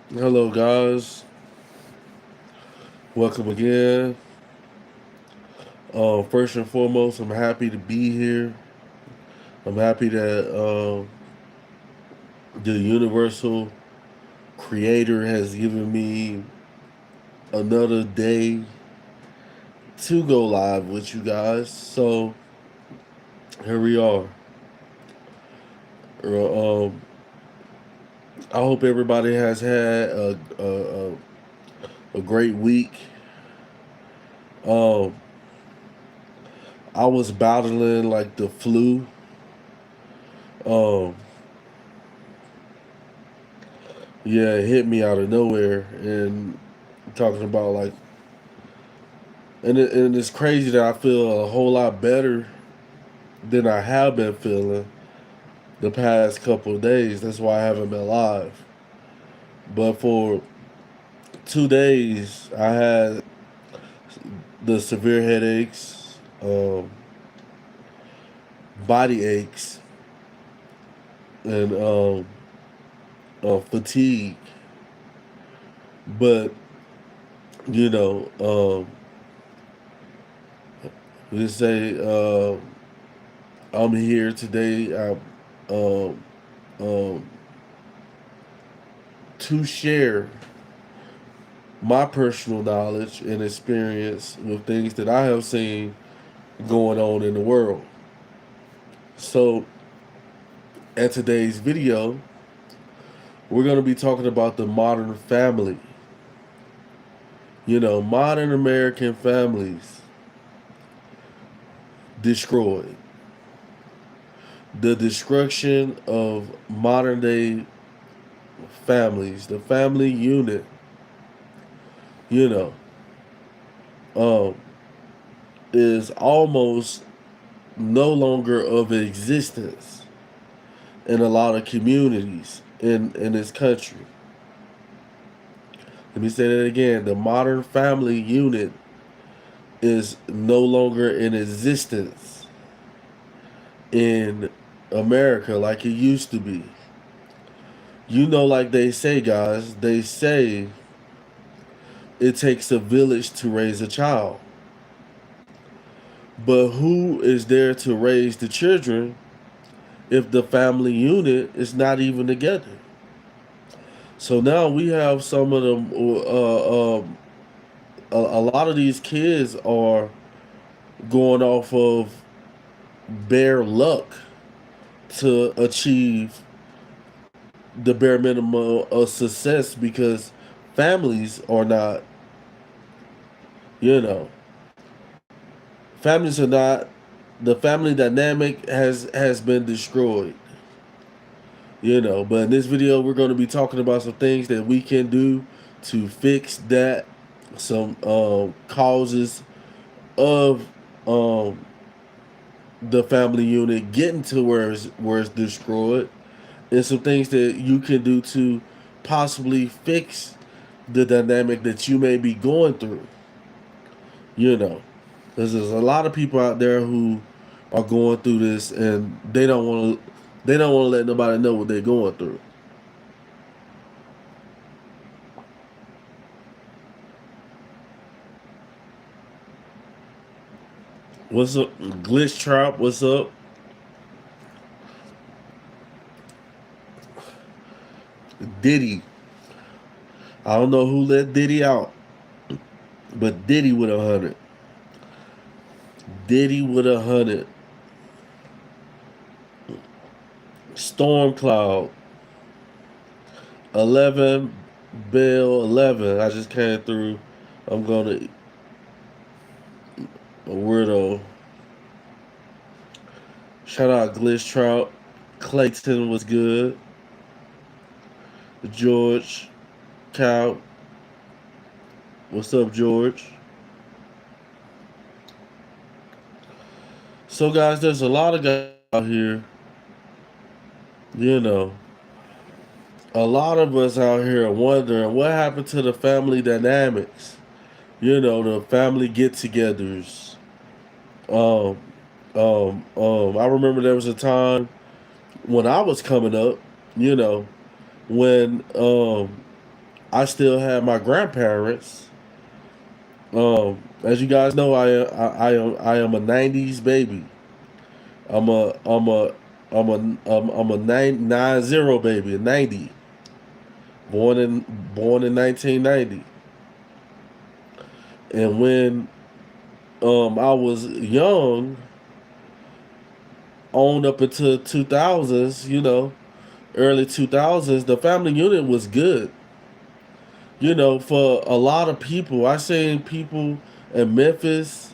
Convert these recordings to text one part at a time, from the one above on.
Hello, guys. Welcome again. First and foremost, I'm happy to be here. I'm happy that the Universal Creator has given me another day to go live with you guys. So here we are. Um, I hope everybody has had a great week. Um, I was battling like the flu. Um, yeah, it hit me out of nowhere, and talking about like, and it's crazy that I feel a whole lot better than I have been feeling the past couple of days. That's why I haven't been live. But for 2 days, I had the severe headaches, body aches, and fatigue. But you know, let's say I'm here today. Um, um, to share my personal knowledge and experience with things that I have seen going on in the world. So, at today's video, we're going to be talking about the modern family. Modern American families destroyed. The destruction of modern day families, the family unit, you know, um, is almost no longer of existence in a lot of communities in this country. Let me say that again. The modern family unit is no longer in existence in America like it used to be. Like they say, guys, they say it takes a village to raise a child. But who is there to raise the children if the family unit is not even together? So now we have some of them. A lot of these kids are going off of bare luck to achieve the bare minimum of success because families are not, you know, families are not. The family dynamic has been destroyed. But in this video, we're going to be talking about some things that we can do to fix that, some causes of um, the family unit getting to where it's destroyed, and some things that you can do to possibly fix the dynamic that you may be going through. You know, because there's a lot of people out there who are going through this, and they don't want to let nobody know what they're going through. What's up, Glitch Trap? What's up, Diddy? I don't know who let Diddy out, but Diddy with 100. Diddy with 100. Storm Cloud 11. Bill 11. I just came through. I'm gonna a weirdo. Shout out Glitch Trout. Clayton was good. George Cow. What's up, George? So, guys, there's a lot of guys out here. You know, a lot of us out here are wondering what happened to the family dynamics. The family get-togethers. Um, I remember there was a time when I was coming up, you know, when I still had my grandparents. As you guys know, I am a '90s baby. I'm a I'm a I'm a 90 baby, a '90, born in 1990. And when I was young, on up into 2000s, early 2000s, the family unit was good. For a lot of people, I seen people in Memphis,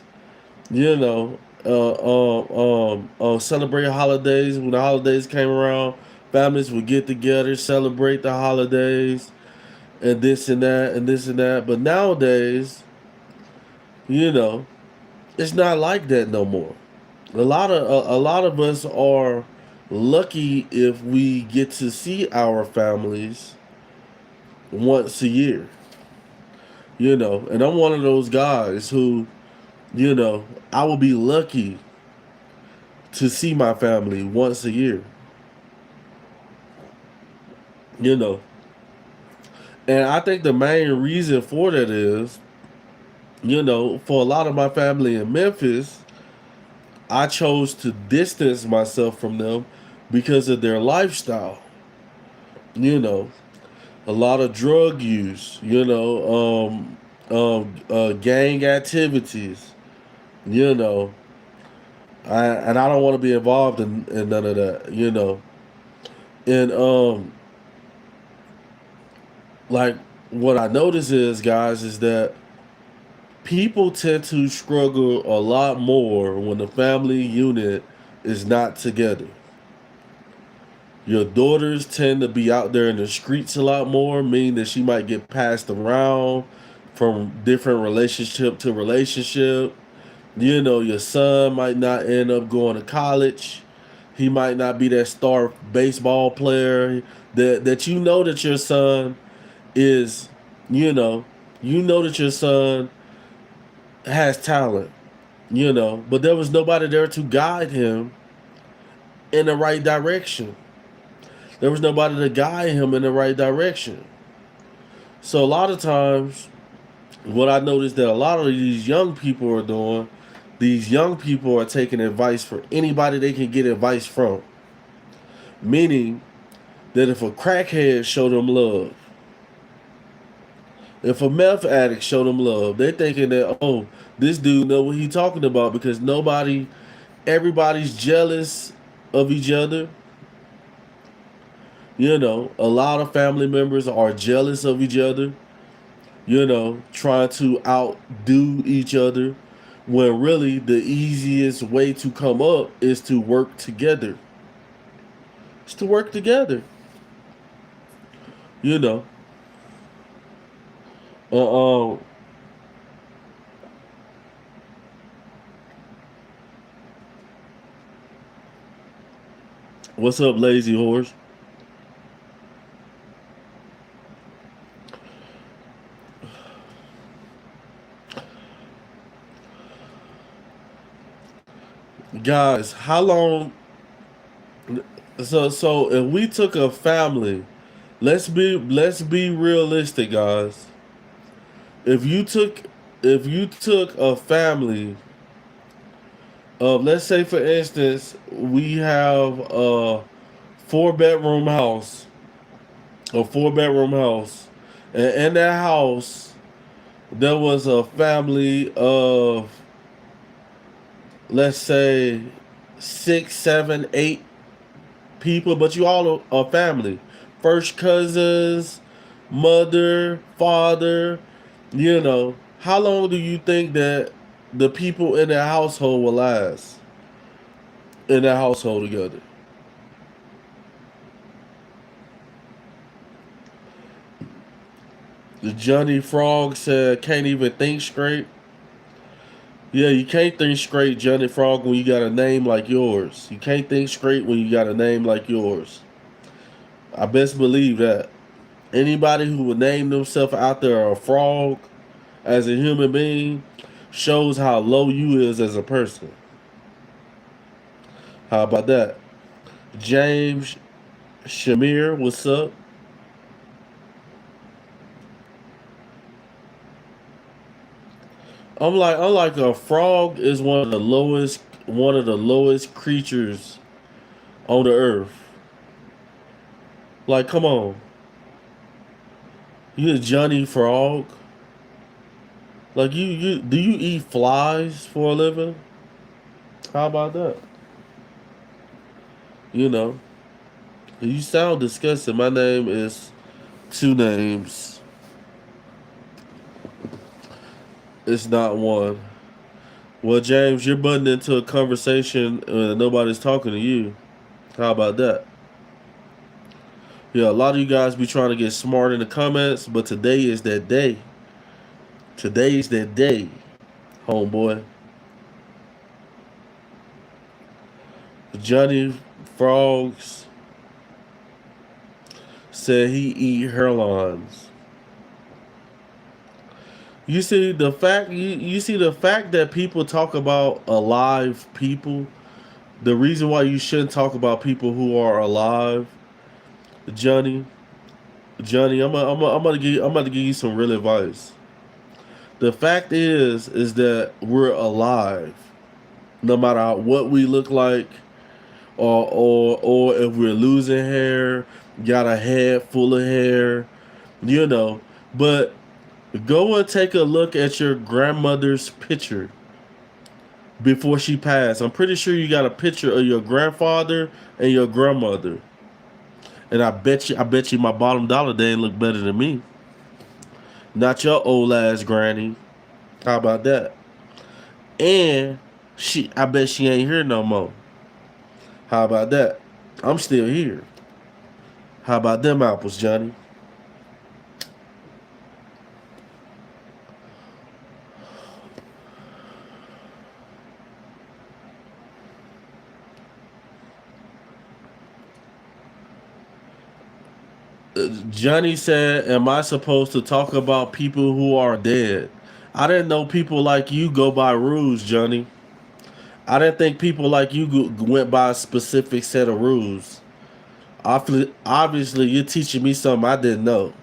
celebrate holidays. When the holidays came around, families would get together, celebrate the holidays, and this and that, and this and that. But nowadays, you know, it's not like that no more. A lot of us are lucky if we get to see our families once a year. And I'm one of those guys who, I will be lucky to see my family once a year. You know, and I think the main reason for that is, for a lot of my family in Memphis, I chose to distance myself from them because of their lifestyle. You know, a lot of drug use, gang activities, you know, and I don't want to be involved in none of that. And like what I notice is, guys, is that people tend to struggle a lot more when the family unit is not together. Your daughters tend to be out there in the streets a lot more, meaning that she might get passed around from different relationship to relationship. Your son might not end up going to college. He might not be that star baseball player that that your son is, you know, that your son has talent, but there was nobody there to guide him in the right direction. There was nobody to guide him in the right direction. So a lot of times, what I noticed that a lot of these young people are doing, these young people are taking advice for anybody they can get advice from. Meaning that if a crackhead show them love, if a meth addict show them love, they're thinking that, oh, this dude know what he talking about, because everybody's jealous of each other. A lot of family members are jealous of each other, trying to outdo each other, when really the easiest way to come up is to work together. It's to work together. You know. Uh, uh what's up, lazy horse? Guys, how long? So if we took a family, let's be realistic, guys. If you took if you took a family of, let's say for instance, we have a four-bedroom house, and in that house there was a family of, let's say, 6, 7, 8 people, but you all are family. First cousins, mother, father, how long do you think that the people in that household will last in that household together? The Johnny Frog said, can't even think straight. Yeah, you can't think straight, Johnny Frog, when you got a name like yours. You can't think straight when you got a name like yours. I best believe that. Anybody who would name themselves out there a frog as a human being shows how low you is as a person. How about that? James Shamir, what's up? I'm like a frog is one of the lowest creatures on the earth. Like, come on, you a Johnny Frog? Like, you do you eat flies for a living? How about that? You know, you sound disgusting. My name is two names. It's not one. Well, James, you're butting into a conversation and nobody's talking to you. How about that? Yeah, a lot of you guys be trying to get smart in the comments, but today is that day. Today is that day, homeboy. Johnny Frogs said he eat hairlines. You see the fact that people talk about alive people. The reason why you shouldn't talk about people who are alive, Johnny. Johnny, I'm gonna give you some real advice. The fact is that we're alive, no matter what we look like, or if we're losing hair, got a head full of hair, you know. But go and take a look at your grandmother's picture before she passed. I'm pretty sure you got a picture of your grandfather and your grandmother. And I bet you my bottom dollar they ain't look better than me. Not your old ass granny. How about that? And I bet she ain't here no more. How about that? I'm still here. How about them apples, Johnny? Johnny said, "Am I supposed to talk about people who are dead?" I didn't know people like you go by rules, Johnny. I didn't think people like you went by a specific set of rules. Obviously, you're teaching me something I didn't know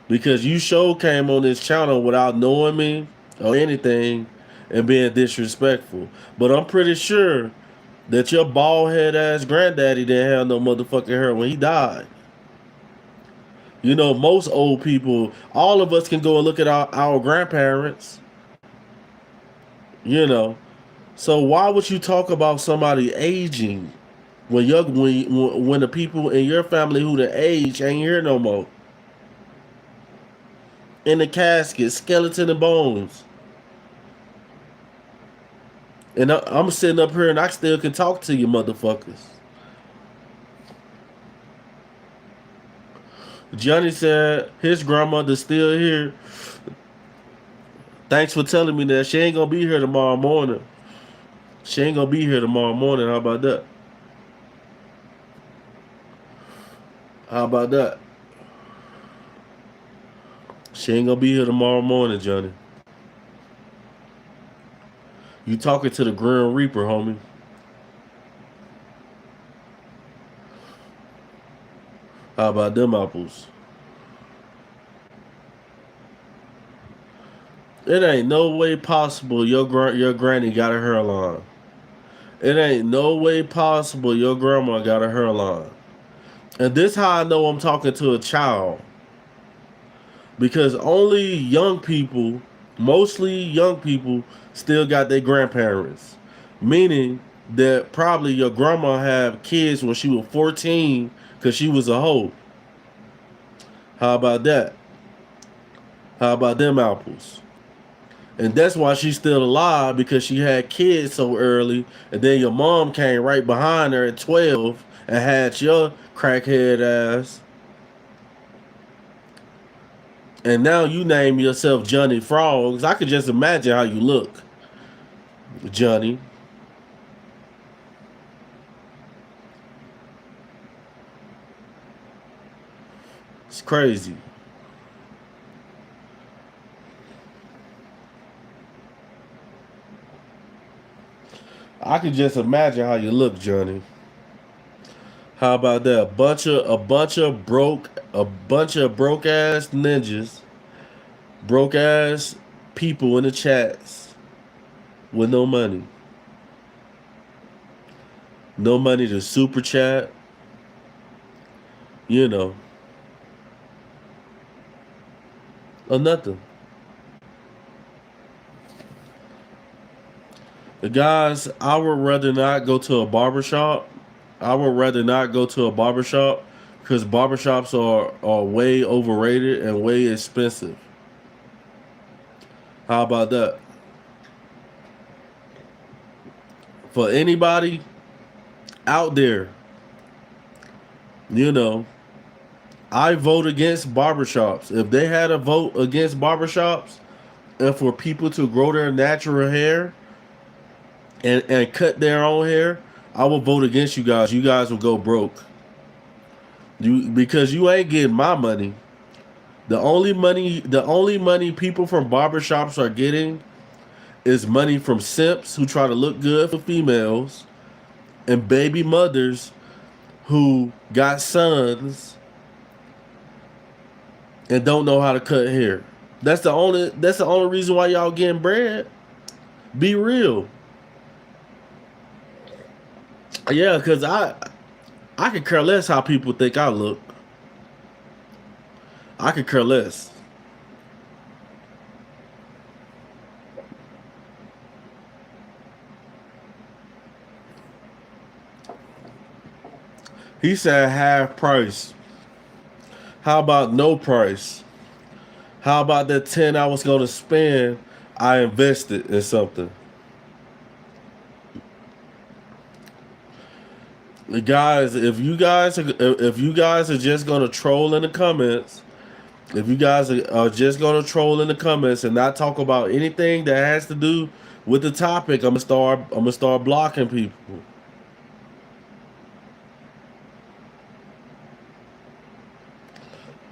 because you show came on this channel without knowing me or anything and being disrespectful. But I'm pretty sure that your bald head ass granddaddy didn't have no motherfucking hair when he died. You know, most old people, all of us can go and look at our grandparents, you know. So why would you talk about somebody aging when the people in your family who the age ain't here no more? In the casket, skeleton and bones. And I'm sitting up here and I still can talk to you motherfuckers. Johnny said his grandmother's still here. Thanks for telling me that. She ain't gonna be here tomorrow morning. She ain't gonna be here tomorrow morning. How about that? How about that? She ain't gonna be here tomorrow morning, Johnny. You talking to the Grim Reaper, homie. How about them apples? It ain't no way possible your granny got a hairline. It ain't no way possible your grandma got a hairline. And this how I know I'm talking to a child. Because only young people, mostly young people, still got their grandparents. Meaning that probably your grandma had kids when she was 14 because she was a hoe. How about that? How about them apples? And that's why she's still alive because she had kids so early. And then your mom came right behind her at 12 and had your crackhead ass. And now you name yourself Johnny Frogs. I could just imagine how you look, Johnny. It's crazy. I could just imagine how you look, Johnny. How about that? A bunch of broke ass ninjas, broke ass people in the chats with no money, no money to super chat, you know, or nothing. The guys, I would rather not go to a barbershop. I would rather not go to a barbershop because barbershops are way overrated and way expensive. How about that? For anybody out there, you know, I vote against barbershops. If they had a vote against barbershops and for people to grow their natural hair and cut their own hair, I will vote against you guys. You guys will go broke. You because you ain't getting my money. The only money people from barbershops are getting is money from simps who try to look good for females and baby mothers who got sons and don't know how to cut hair. That's the only reason why y'all getting bread. Be real. Yeah, cause I could care less how people think I look. I could care less. He said half price. How about no price? How about that 10 I was gonna spend? I invested in something. Guys, if you guys are just gonna troll in the comments, if you guys are just gonna troll in the comments and not talk about anything that has to do with the topic, I'm gonna start blocking people.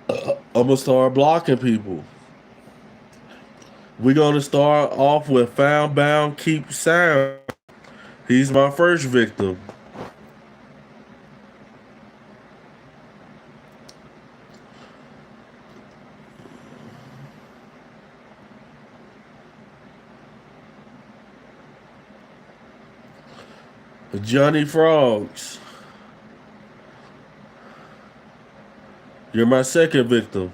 I'm gonna start blocking people. We're gonna start off with found bound keep sound. He's my first victim. Johnny Frogs, you're my second victim.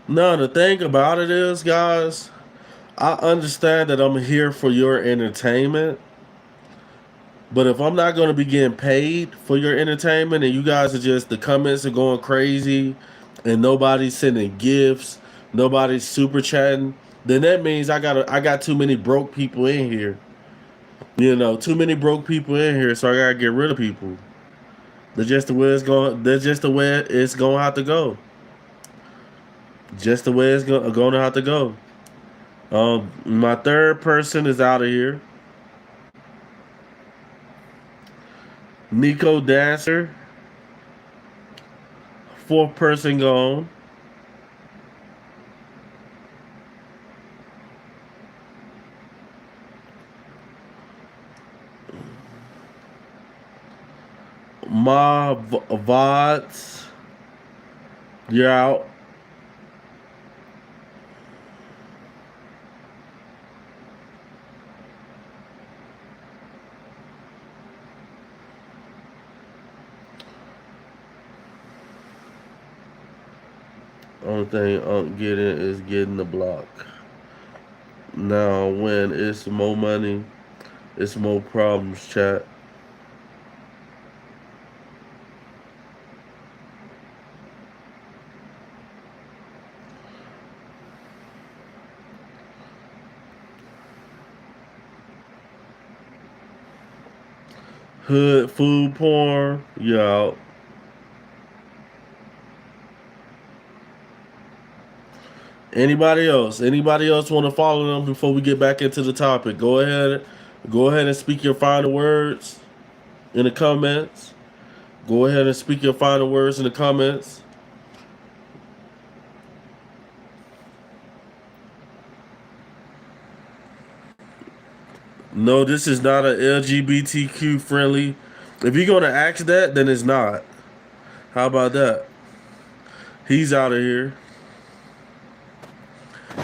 No, the thing about it is, guys, I understand that I'm here for your entertainment, but if I'm not going to be getting paid for your entertainment and you guys are just, the comments are going crazy and nobody's sending gifts, nobody's super chatting, then that means I got too many broke people in here. Too many broke people in here, so I got to get rid of people. That's just the way it's going. That's just the way it's going to have to go. Just the way it's going to have to go. My third person is out of here. Nico Dancer, fourth person gone. Ma Vods, you're out. Only thing I'm getting is getting the block. Now, when it's more money, it's more problems, chat. Hood food porn, you out. Anybody else? Anybody else want to follow them before we get back into the topic? Go ahead and speak your final words in the comments. Go ahead and speak your final words in the comments. No, this is not a LGBTQ friendly. If you're gonna ask that, then it's not. How about that? He's out of here.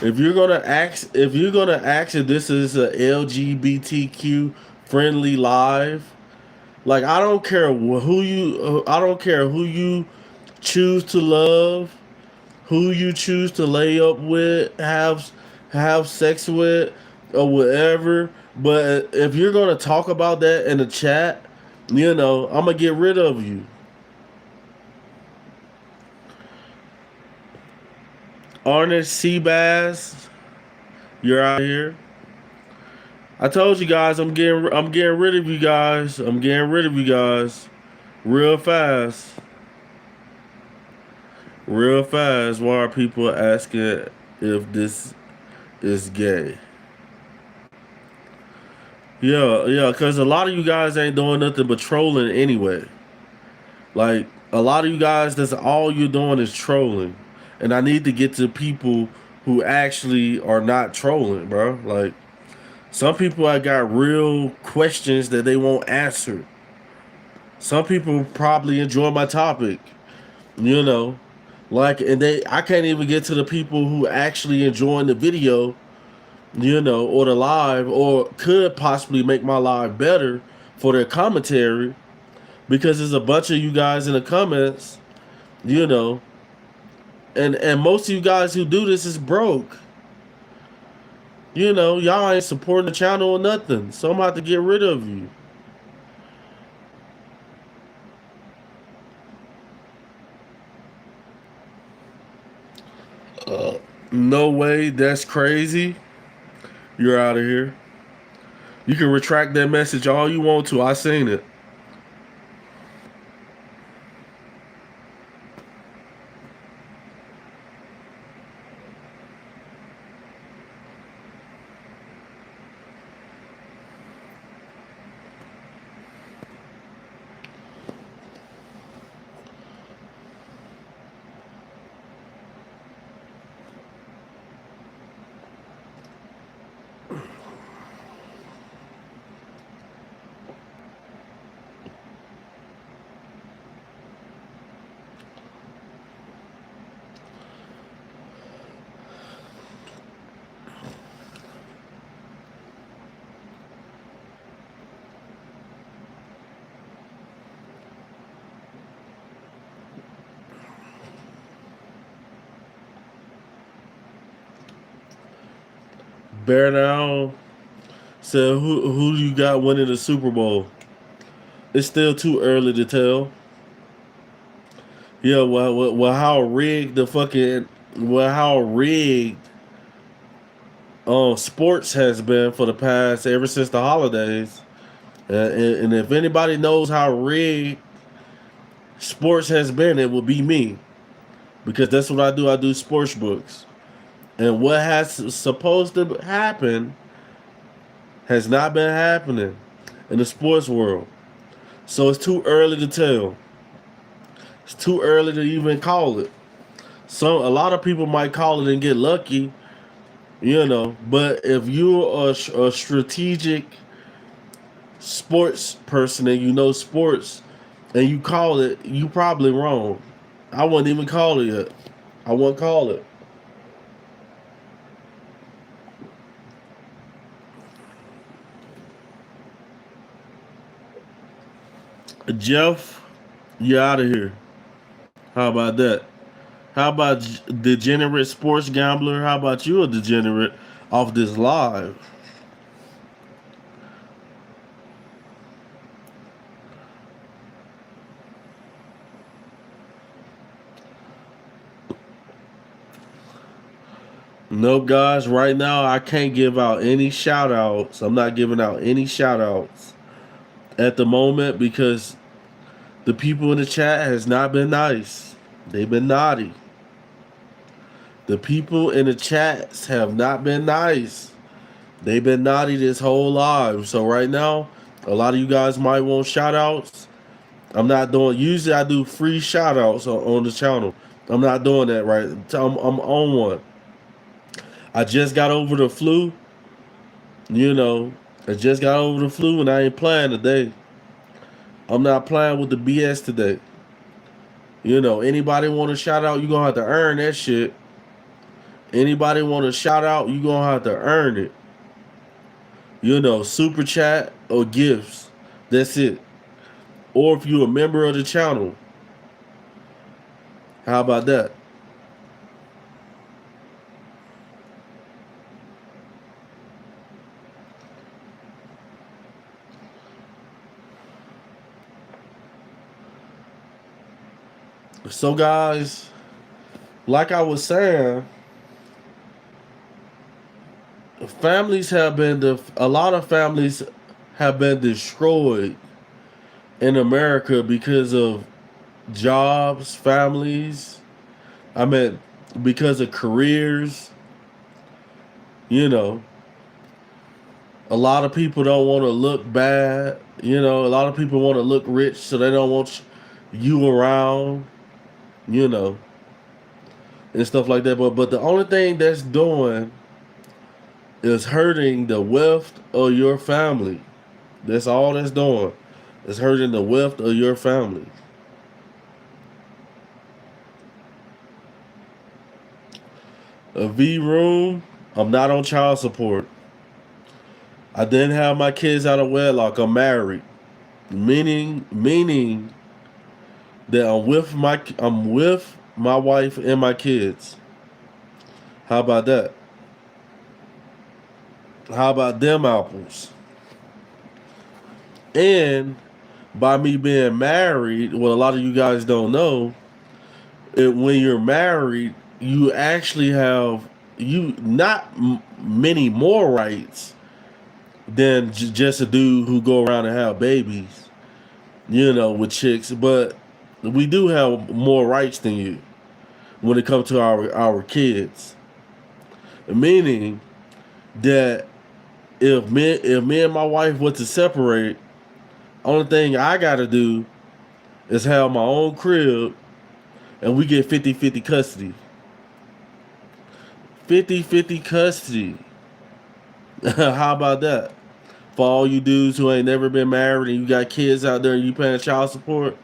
If you're gonna ask if this is a LGBTQ friendly live, like I don't care who you choose to love, who you choose to lay up with, have sex with, or whatever. But if you're gonna talk about that in the chat, I'm gonna get rid of you. Arnett Seabass, you're out here. I told you guys I'm getting rid of you guys. I'm getting rid of you guys real fast. Real fast. Why are people asking if this is gay? Yeah, because a lot of you guys ain't doing nothing but trolling anyway. Like, a lot of you guys, that's all you're doing is trolling. And I need to get to people who actually are not trolling, bro. Like, some people I got real questions that they won't answer. Some people probably enjoy my topic, you know. Like, and I can't even get to the people who actually enjoying the video, or the live, or could possibly make my live better for their commentary, because there's a bunch of you guys in the comments, you know, and most of you guys who do this is broke. Y'all ain't supporting the channel or nothing, so I'm about to get rid of you. No way, that's crazy. You're out of here. You can retract that message all you want to. I seen it. Bear Down said, who you got winning the Super Bowl? It's still too early to tell. Yeah, well, how rigged sports has been for the past, ever since the holidays. And if anybody knows how rigged sports has been, it will be me. Because that's what I do. I do sports books. And what has supposed to happen has not been happening in the sports world. So it's too early to tell. It's too early to even call it. So a lot of people might call it and get lucky, But if you're a strategic sports person and you know sports and you call it, you probably wrong. I wouldn't even call it yet. I won't call it. Jeff, you're out of here. How about that? How about degenerate sports gambler? How about you a degenerate off this live? Nope, guys. Right now, I can't give out any shout outs. I'm not giving out any shout outs at the moment because the people in the chat has not been nice. They've been naughty. The people in the chats have not been nice. They've been naughty this whole live. So right now, a lot of you guys might want shout outs. I'm not doing, usually I do free shout outs on the channel. I'm not doing that right. I'm on one. I just got over the flu, you know. I just got over the flu and I ain't playing today. I'm not playing with the BS today. You know, anybody want to shout out, you gonna have to earn that shit. Anybody want to shout out, you gonna have to earn it. You know, super chat or gifts. That's it. Or if you're a member of the channel, how about that? So, guys, like I was saying, a lot of families have been destroyed in America because of jobs, families. I mean, because of careers. You know, a lot of people don't want to look bad. You know, a lot of people want to look rich, so they don't want you around. You know, and stuff like that. But the only thing that's doing is hurting the wealth of your family. That's all that's doing. It's hurting the wealth of your family. A V room. I'm not on child support. I didn't have my kids out of wedlock. I'm married, meaning that I'm with my wife and my kids. How about that? How about them apples? And by me being married, what a lot of you guys don't know, when you're married, you actually have you not many more rights than just a dude who go around and have babies, you know, with chicks. But we do have more rights than you when it comes to our kids. Meaning that if me and my wife were to separate, only thing I gotta do is have my own crib and we get 50-50 custody. 50-50 custody. How about that? For all you dudes who ain't never been married and you got kids out there and you paying child support,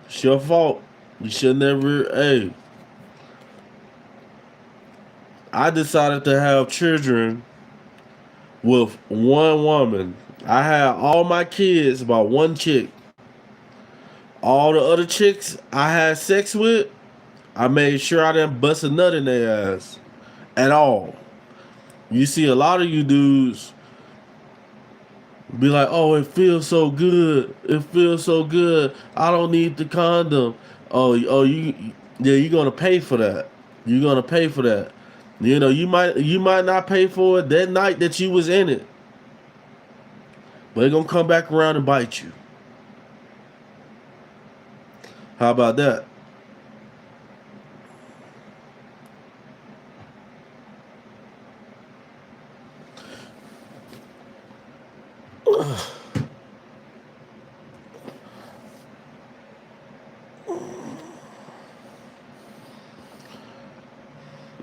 it's your fault. You should never. Hey, I decided to have children with one woman. I had all my kids by one chick. All the other chicks I had sex with, I made sure I didn't bust a nut in their ass at all. You see a lot of you dudes be like, "Oh, it feels so good. It feels so good. I don't need the condom." Yeah, you're gonna pay for that. You're gonna pay for that. You know, you might not pay for it that night that you was in it, but it's gonna come back around and bite you. How about that?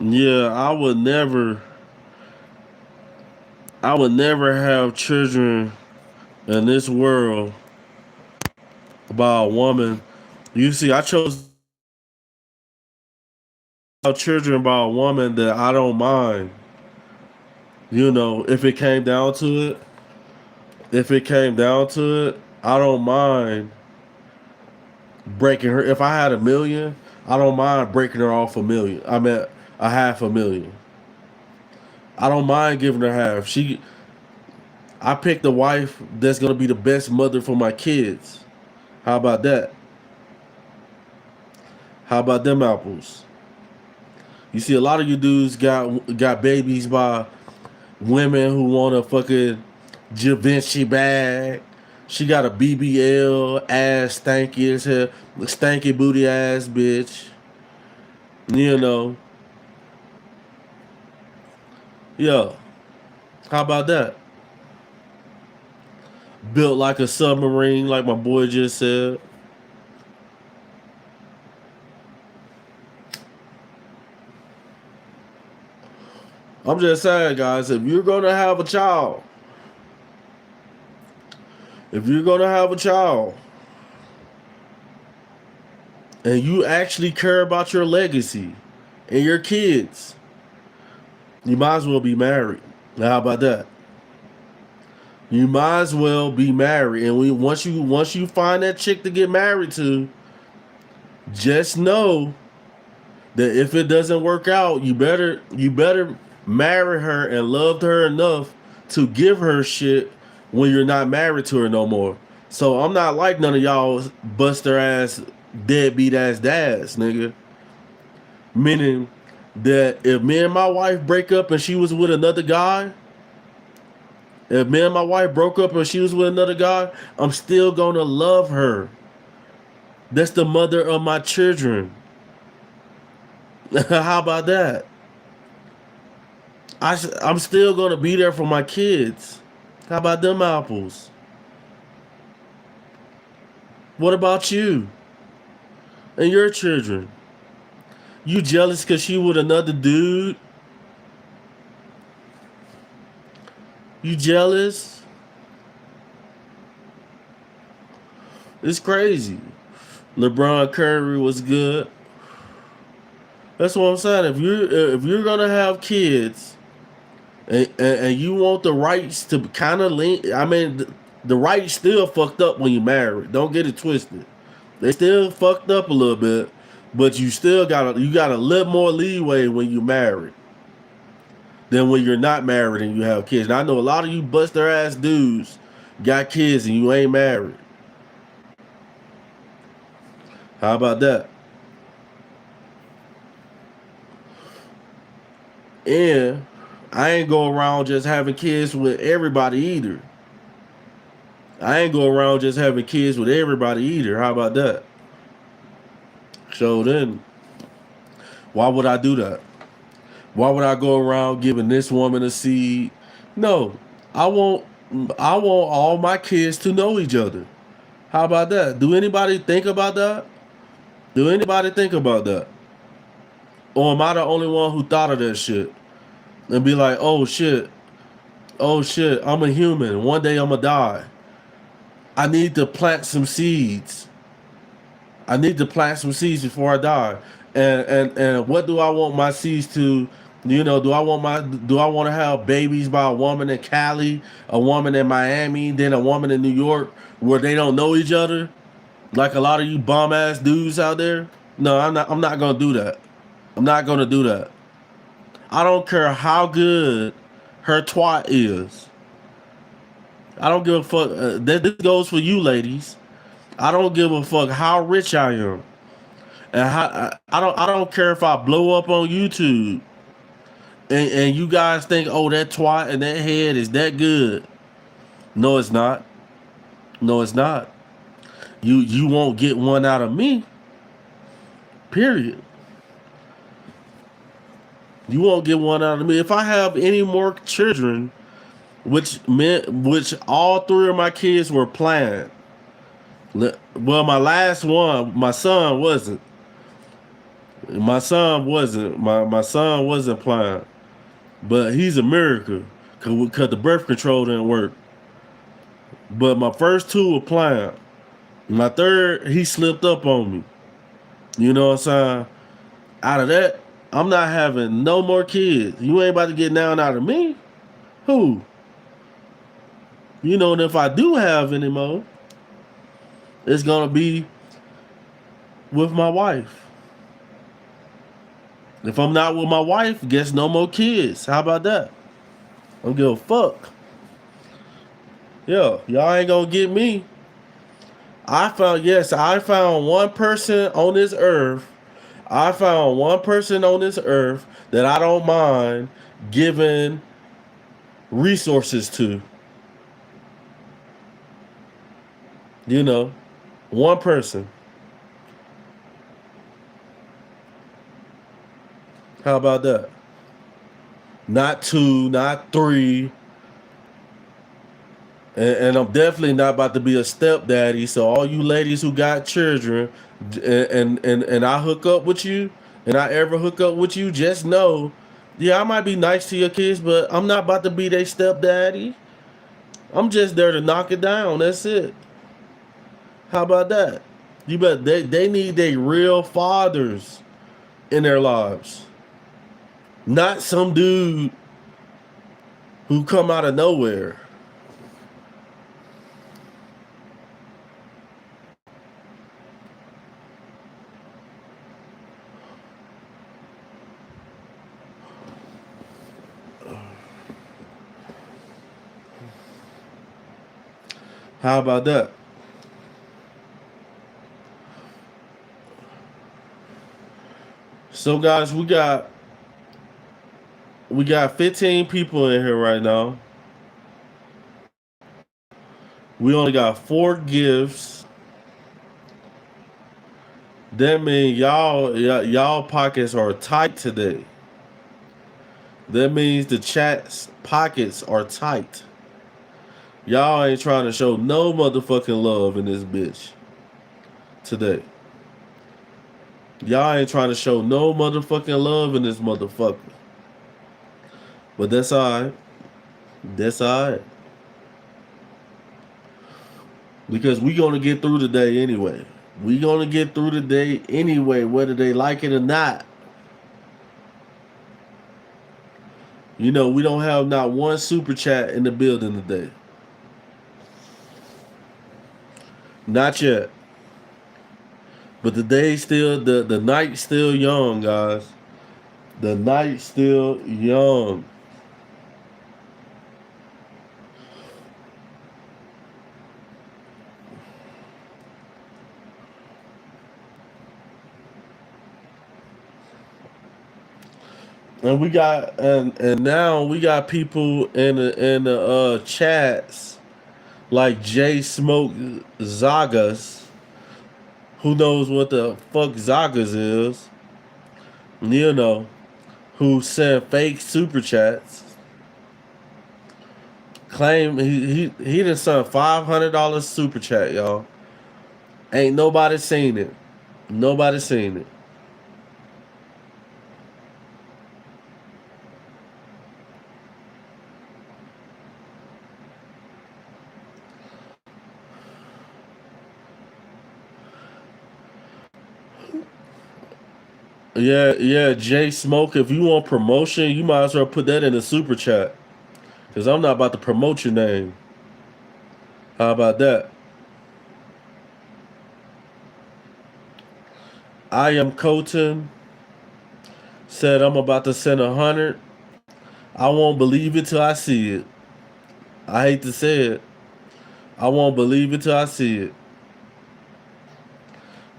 Yeah, I would never have children in this world by a woman. You see, I chose to have children by a woman that I don't mind. You know, if it came down to it, I don't mind breaking her. If I had a million, I don't mind breaking her off a million. I mean, a half a million. I don't mind giving her half. I picked a wife that's gonna be the best mother for my kids. How about that? How about them apples? You see, a lot of you dudes got babies by women who want a fucking Givenchy bag. She got a BBL ass, stanky as hell, stanky booty ass bitch. You know, yeah. How about that? Built like a submarine, like my boy just said. I'm just saying, guys, if you're gonna have a child, If you're gonna have a child and you actually care about your legacy and your kids, you might as well be married. Now, how about that? You might as well be married. And once you find that chick to get married to, just know that if it doesn't work out, you better marry her and love her enough to give her shit when you're not married to her no more. So I'm not like none of y'all buster ass deadbeat ass dads, nigga. Meaning that if me and my wife break up and she was with another guy, if me and my wife broke up and she was with another guy, I'm still gonna love her. That's the mother of my children. How about that? I'm still gonna be there for my kids. How about them apples? What about you and your children? You jealous because she with another dude? You jealous? It's crazy. LeBron Curry was good. That's what I'm saying. If you're gonna have kids and you want the rights to kind of link, I mean, the rights still fucked up when you married. Don't get it twisted. They still fucked up a little bit, but you got a little more leeway when you married than when you're not married and you have kids. And I know a lot of you buster ass dudes got kids and you ain't married. How about that? And I ain't go around just having kids with everybody either. I ain't go around just having kids with everybody either. How about that? So then, why would I do that? Why would I go around giving this woman a seed? No, I want I want all my kids to know each other. How about that? Do anybody think about that? Do anybody think about that? Or am I the only one who thought of that shit? And be like, oh shit, I'm a human. One day I'm gonna die. I need to plant some seeds. I need to plant some seeds before I die. And what do I want my seeds to? Do I want to have babies by a woman in Cali, a woman in Miami, then a woman in New York, where they don't know each other, like a lot of you bum ass dudes out there? No, I'm not. I'm not gonna do that. I'm not gonna do that. I don't care how good her twat is. I don't give a fuck. This goes for you, ladies. I don't give a fuck how rich I am, and I don't care if I blow up on YouTube, and you guys think, oh, that twat and that head is that good. No, it's not. No, it's not. You won't get one out of me. Period. You won't get one out of me. If I have any more children, which all three of my kids were planned. Well, my last one, my son wasn't. My son wasn't planned. But he's a miracle because the birth control didn't work. But my first two were planned. My third, he slipped up on me. You know what I'm saying? Out of that, I'm not having no more kids. You ain't about to get down out of me. Who? And if I do have any more, it's gonna be with my wife. If I'm not with my wife, guess no more kids. How about that? I don't give a fuck. Yeah, y'all ain't gonna get me. I found one person on this earth. I found one person on this earth that I don't mind giving resources to. One person. How about that? Not two, not three. And I'm definitely not about to be a stepdaddy. So all you ladies who got children, and I hook up with you, and I ever hook up with you, just know, yeah, I might be nice to your kids, but I'm not about to be their stepdaddy. I'm just there to knock it down. That's it. How about that? You bet they need their real fathers in their lives. Not some dude who come out of nowhere. How about that? So guys, we got 15 people in here right now. We only got 4 gifts. That means y'all pockets are tight today. That means the chat's pockets are tight. Y'all ain't trying to show no motherfucking love in this bitch today. Y'all ain't trying to show no motherfucking love in this motherfucker. But that's alright. That's alright. Because we gonna get through the day anyway. We gonna get through the day anyway, whether they like it or not. You know, we don't have not one super chat in the building today. Not yet. But the day still, the night's still young, guys. The night's still young. And we got and now we got people in the chats like J Smoke Zagas, who knows what the fuck Zagas is, you know, who sent fake super chats. Claim he done sent $500 super chat, y'all. Ain't nobody seen it. Nobody seen it. Yeah, Jay Smoke. If you want promotion, you might as well put that in the super chat. Cause I'm not about to promote your name. How about that? I am Colton. Said I'm about to send 100. I won't believe it till I see it. I hate to say it. I won't believe it till I see it.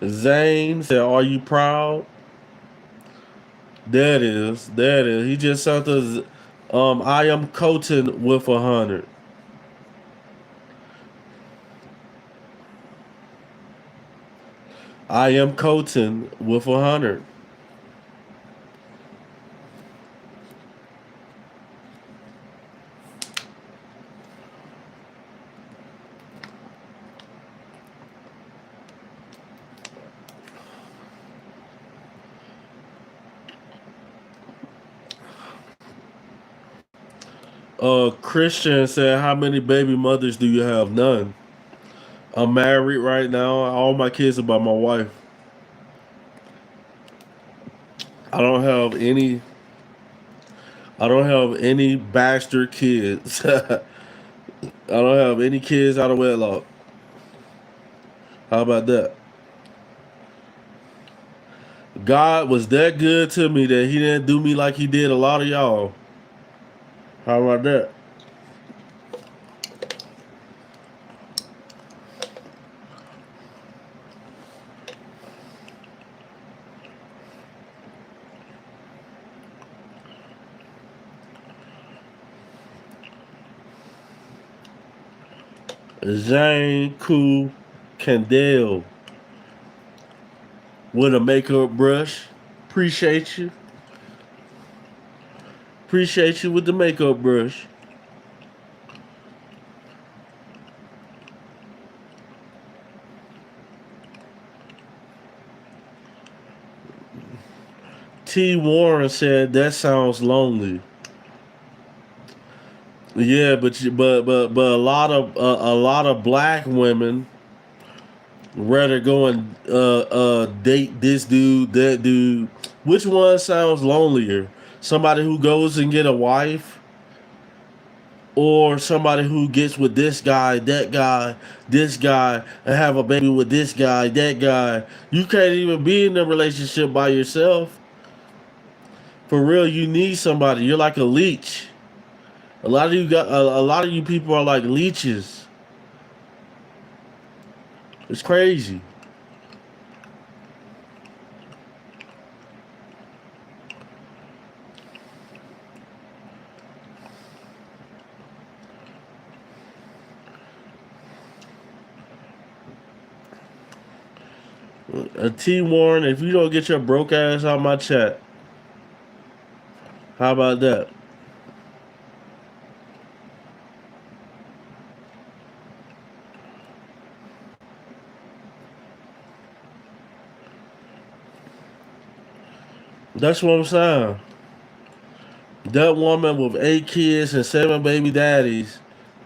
Zane said, "Are you proud?" There it is. There it is. He just sent us. I am Colton with 100. I am Colton with 100. Christian said, "How many baby mothers do you have?" None. I'm married right now. All my kids are by my wife. I don't have any. I don't have any bastard kids. I don't have any kids out of wedlock. How about that? God was that good to me that He didn't do me like He did a lot of y'all. How about that? Zane Cool Candle with a makeup brush. Appreciate you. Appreciate you with the makeup brush. T. Warren said, "That sounds lonely." Yeah, but a lot of black women rather go and date this dude, that dude. Which one sounds lonelier? Somebody who goes and get a wife, or somebody who gets with this guy, that guy, this guy, and have a baby with this guy, that guy. You can't even be in a relationship by yourself. For real, you need somebody. You're like a leech. A lot of you people are like leeches. It's crazy. T Warren, if you don't get your broke ass out my chat, how about that? That's what I'm saying. That woman with 8 kids and 7 baby daddies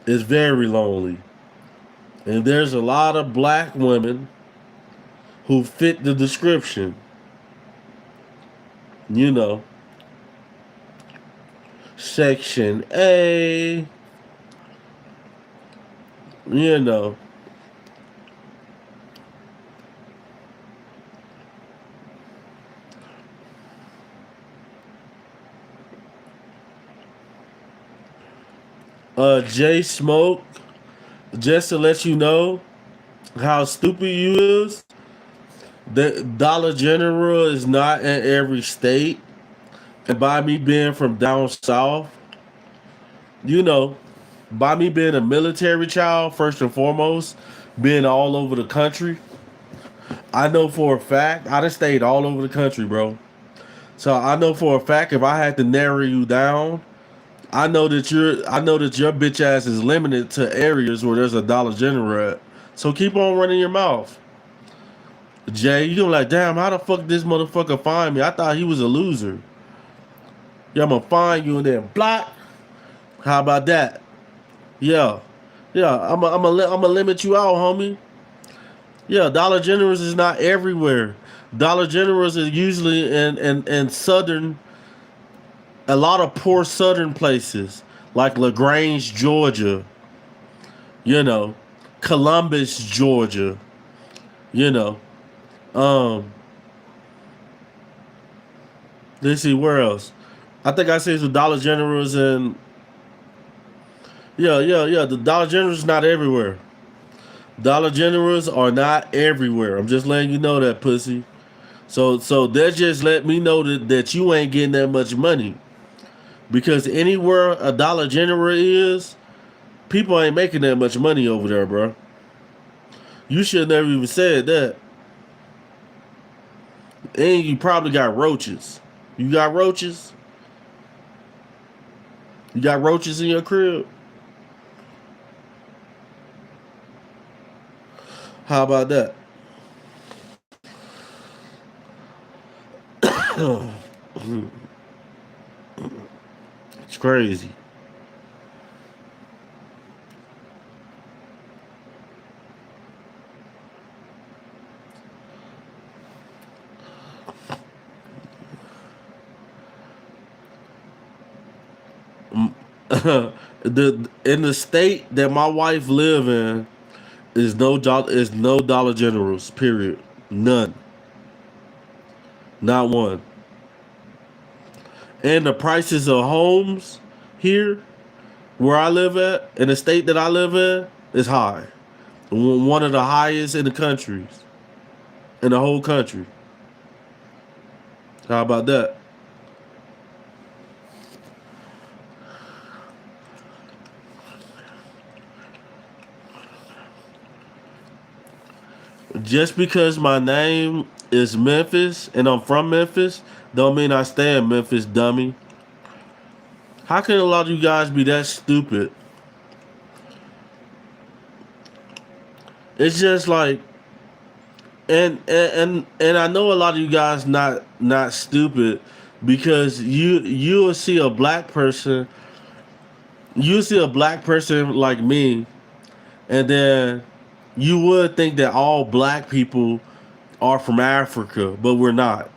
is very lonely. And there's a lot of black women who fit the description. You know, Section A, you know. Jay Smoke, just to let you know how stupid you is, the Dollar General is not in every state. And by me being from down south, you know, by me being a military child, first and foremost, being all over the country, I know for a fact, I done stayed all over the country, bro. So I know for a fact if I had to narrow you down, I know that your bitch ass is limited to areas where there's a Dollar General at. So keep on running your mouth. Jay, you gonna like, damn, how the fuck this motherfucker find me? I thought he was a loser. Yeah, I'm gonna find you and then block. How about that? Yeah. Yeah, I'm gonna limit you out, homie. Yeah, Dollar Generals is not everywhere. Dollar Generals is usually in southern, a lot of poor southern places like LaGrange, Georgia, you know, Columbus, Georgia, you know. Um, let's see where else. I think I said some Dollar Generals and yeah. The Dollar Generals is not everywhere. Dollar Generals are not everywhere. I'm just letting you know that, pussy. So that just let me know that you ain't getting that much money. Because anywhere a Dollar General is, people ain't making that much money over there, bro. You should never even said that. And you probably got roaches. You got roaches? You got roaches in your crib? How about that? It's crazy. The in the state that my wife live in is no Dollar Generals. Period. None. Not one. And the prices of homes here, where I live at, in the state that I live in, is high. One of the highest in the countries, in the whole country. How about that? Just because my name is Memphis and I'm from Memphis, don't mean I stay in Memphis, dummy. How can a lot of you guys be that stupid? It's just like, and I know a lot of you guys not stupid because you will see a black person You see a black person like me, and then you would think that all black people are from Africa, but we're not.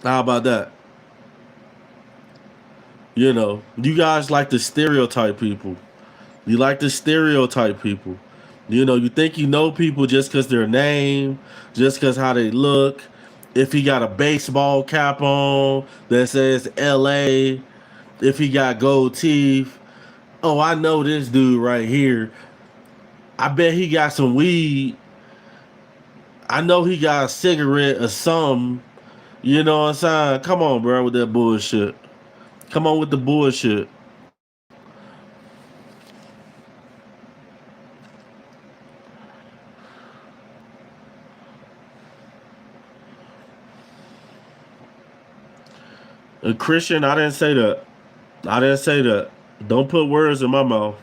How about that? You guys like to stereotype people. You like to stereotype people. You think you know people just because their name, just because how they look. If he got a baseball cap on that says LA, if he got gold teeth. Oh, I know this dude right here. I bet he got some weed. I know he got a cigarette or something. You know what I'm saying? Come on, bro, with that bullshit. Come on with the bullshit. Christian, I didn't say that. I didn't say that. Don't put words in my mouth.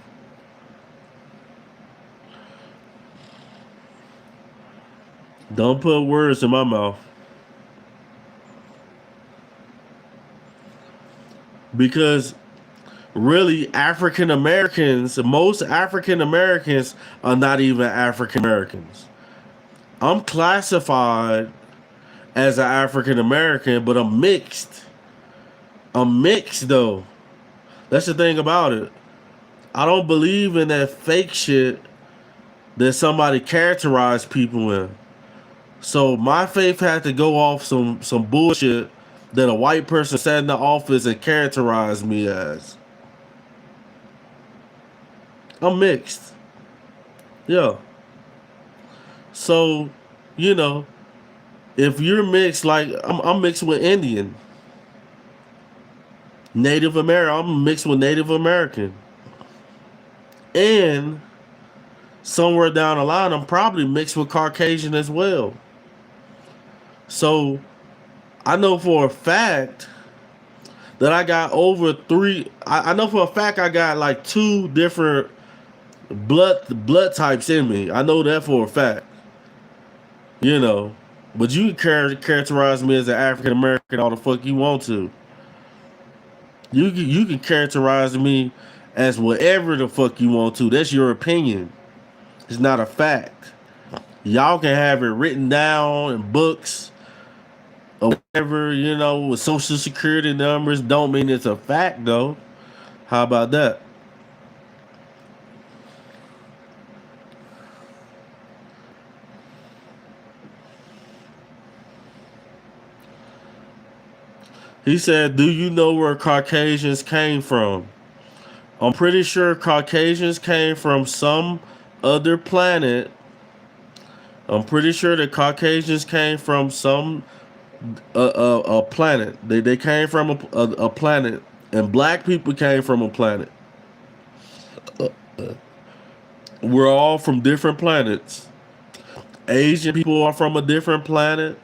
Don't put words in my mouth. Because really, African Americans, most African Americans are not even African Americans. I'm classified as an African American, but I'm mixed. I'm mixed though. That's the thing about it. I don't believe in that fake shit that somebody characterized people in. So my faith had to go off some bullshit that a white person sat in the office and characterized me as. I'm mixed. Yeah. So, you know, if you're mixed, like I'm mixed with Indian, Native American, I'm mixed with Native American, and somewhere down the line, I'm probably mixed with Caucasian as well. So I know for a fact that I got over three. I know for a fact I got like two different blood types in me. I know that for a fact. You know, but you can characterize me as an African American all the fuck you want to. You can characterize me as whatever the fuck you want to. That's your opinion. It's not a fact. Y'all can have it written down in books or whatever, with social security numbers. Don't mean it's a fact though. How about that? He said, "Do you know where Caucasians came from?" I'm pretty sure Caucasians came from some other planet. I'm pretty sure that Caucasians came from some a planet. They came from a planet, and black people came from a planet. We're all from different planets. Asian people are from a different planet,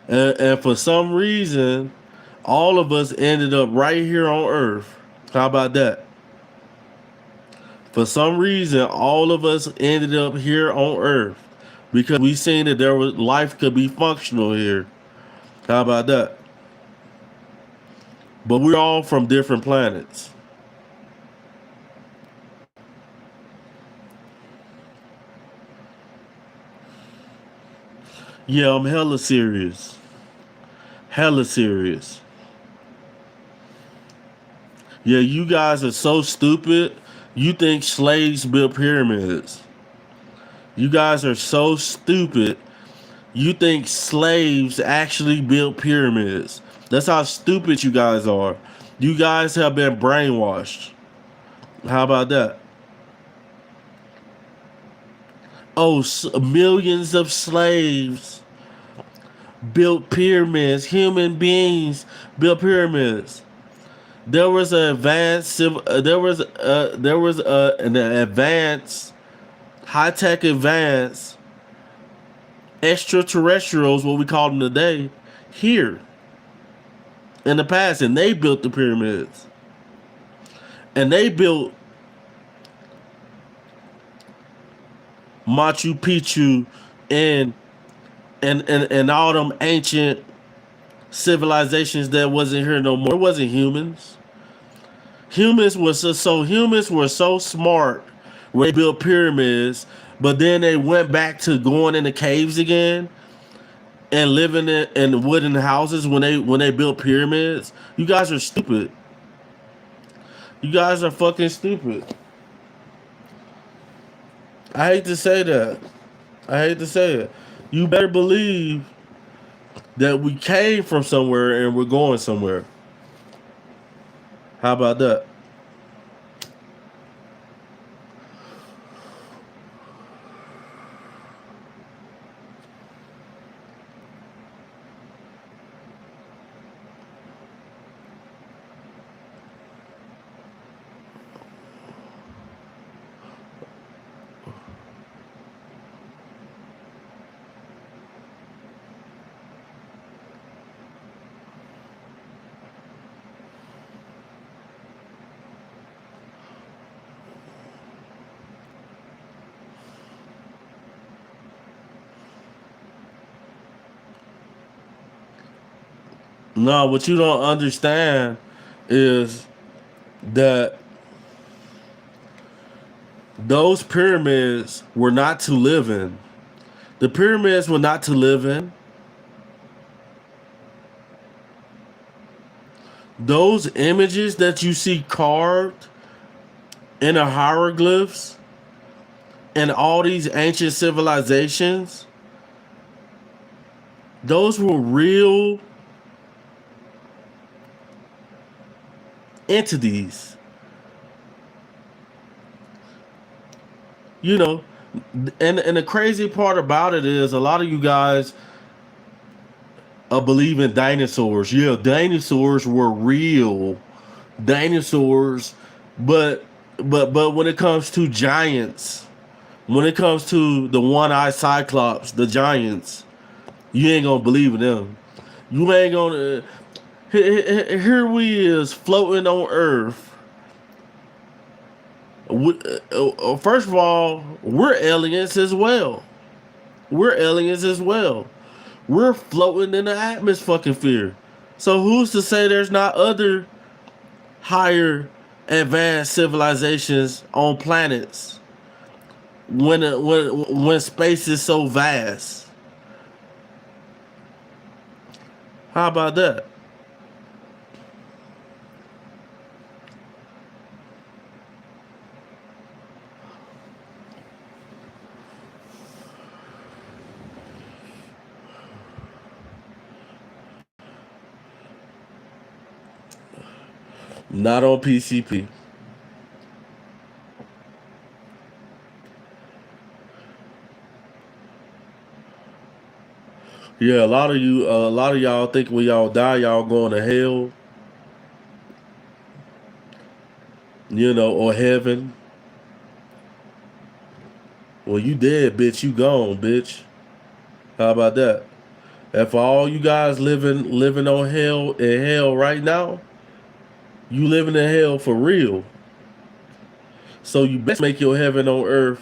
and for some reason, all of us ended up right here on Earth. How about that? For some reason, all of us ended up here on Earth because we seen that there was life could be functional here. How about that? But we're all from different planets. Yeah, I'm hella serious. Hella serious. Yeah, you guys are so stupid. You think slaves built pyramids. You guys are so stupid. You think slaves actually built pyramids. That's how stupid you guys are. You guys have been brainwashed. How about that? Oh, millions of slaves built pyramids. Human beings built pyramids. There was an advanced an advanced high tech advanced extraterrestrials, what we call them today, here in the past, and they built the pyramids, and they built Machu Picchu and and all them ancient civilizations that wasn't here no more. It wasn't humans. Humans were so smart when they built pyramids, but then they went back to going in the caves again and living in wooden houses when they built pyramids. You guys are stupid. You guys are fucking stupid. I hate to say that. I hate to say it. You better believe that we came from somewhere and we're going somewhere. How about that? No, what you don't understand is that those pyramids were not to live in. The pyramids were not to live in. Those images that you see carved in the hieroglyphs and all these ancient civilizations, those were real entities. You know, and the crazy part about it is a lot of you guys believe in dinosaurs. Yeah, dinosaurs were real. Dinosaurs, but but when it comes to giants, when it comes to the one-eyed cyclops, the giants, you ain't gonna believe in them. You ain't gonna. Here we is floating on Earth. First of all, we're aliens as well. We're aliens as well. We're floating in the atmosphere. So who's to say there's not other higher advanced civilizations on planets when space is so vast? How about that? Not on PCP. Yeah, a lot of y'all think when y'all die, y'all going to hell, or heaven. Well, you dead, bitch. You gone, bitch. How about that? And for all you guys living on hell in hell right now, you living in hell for real. So you best make your heaven on earth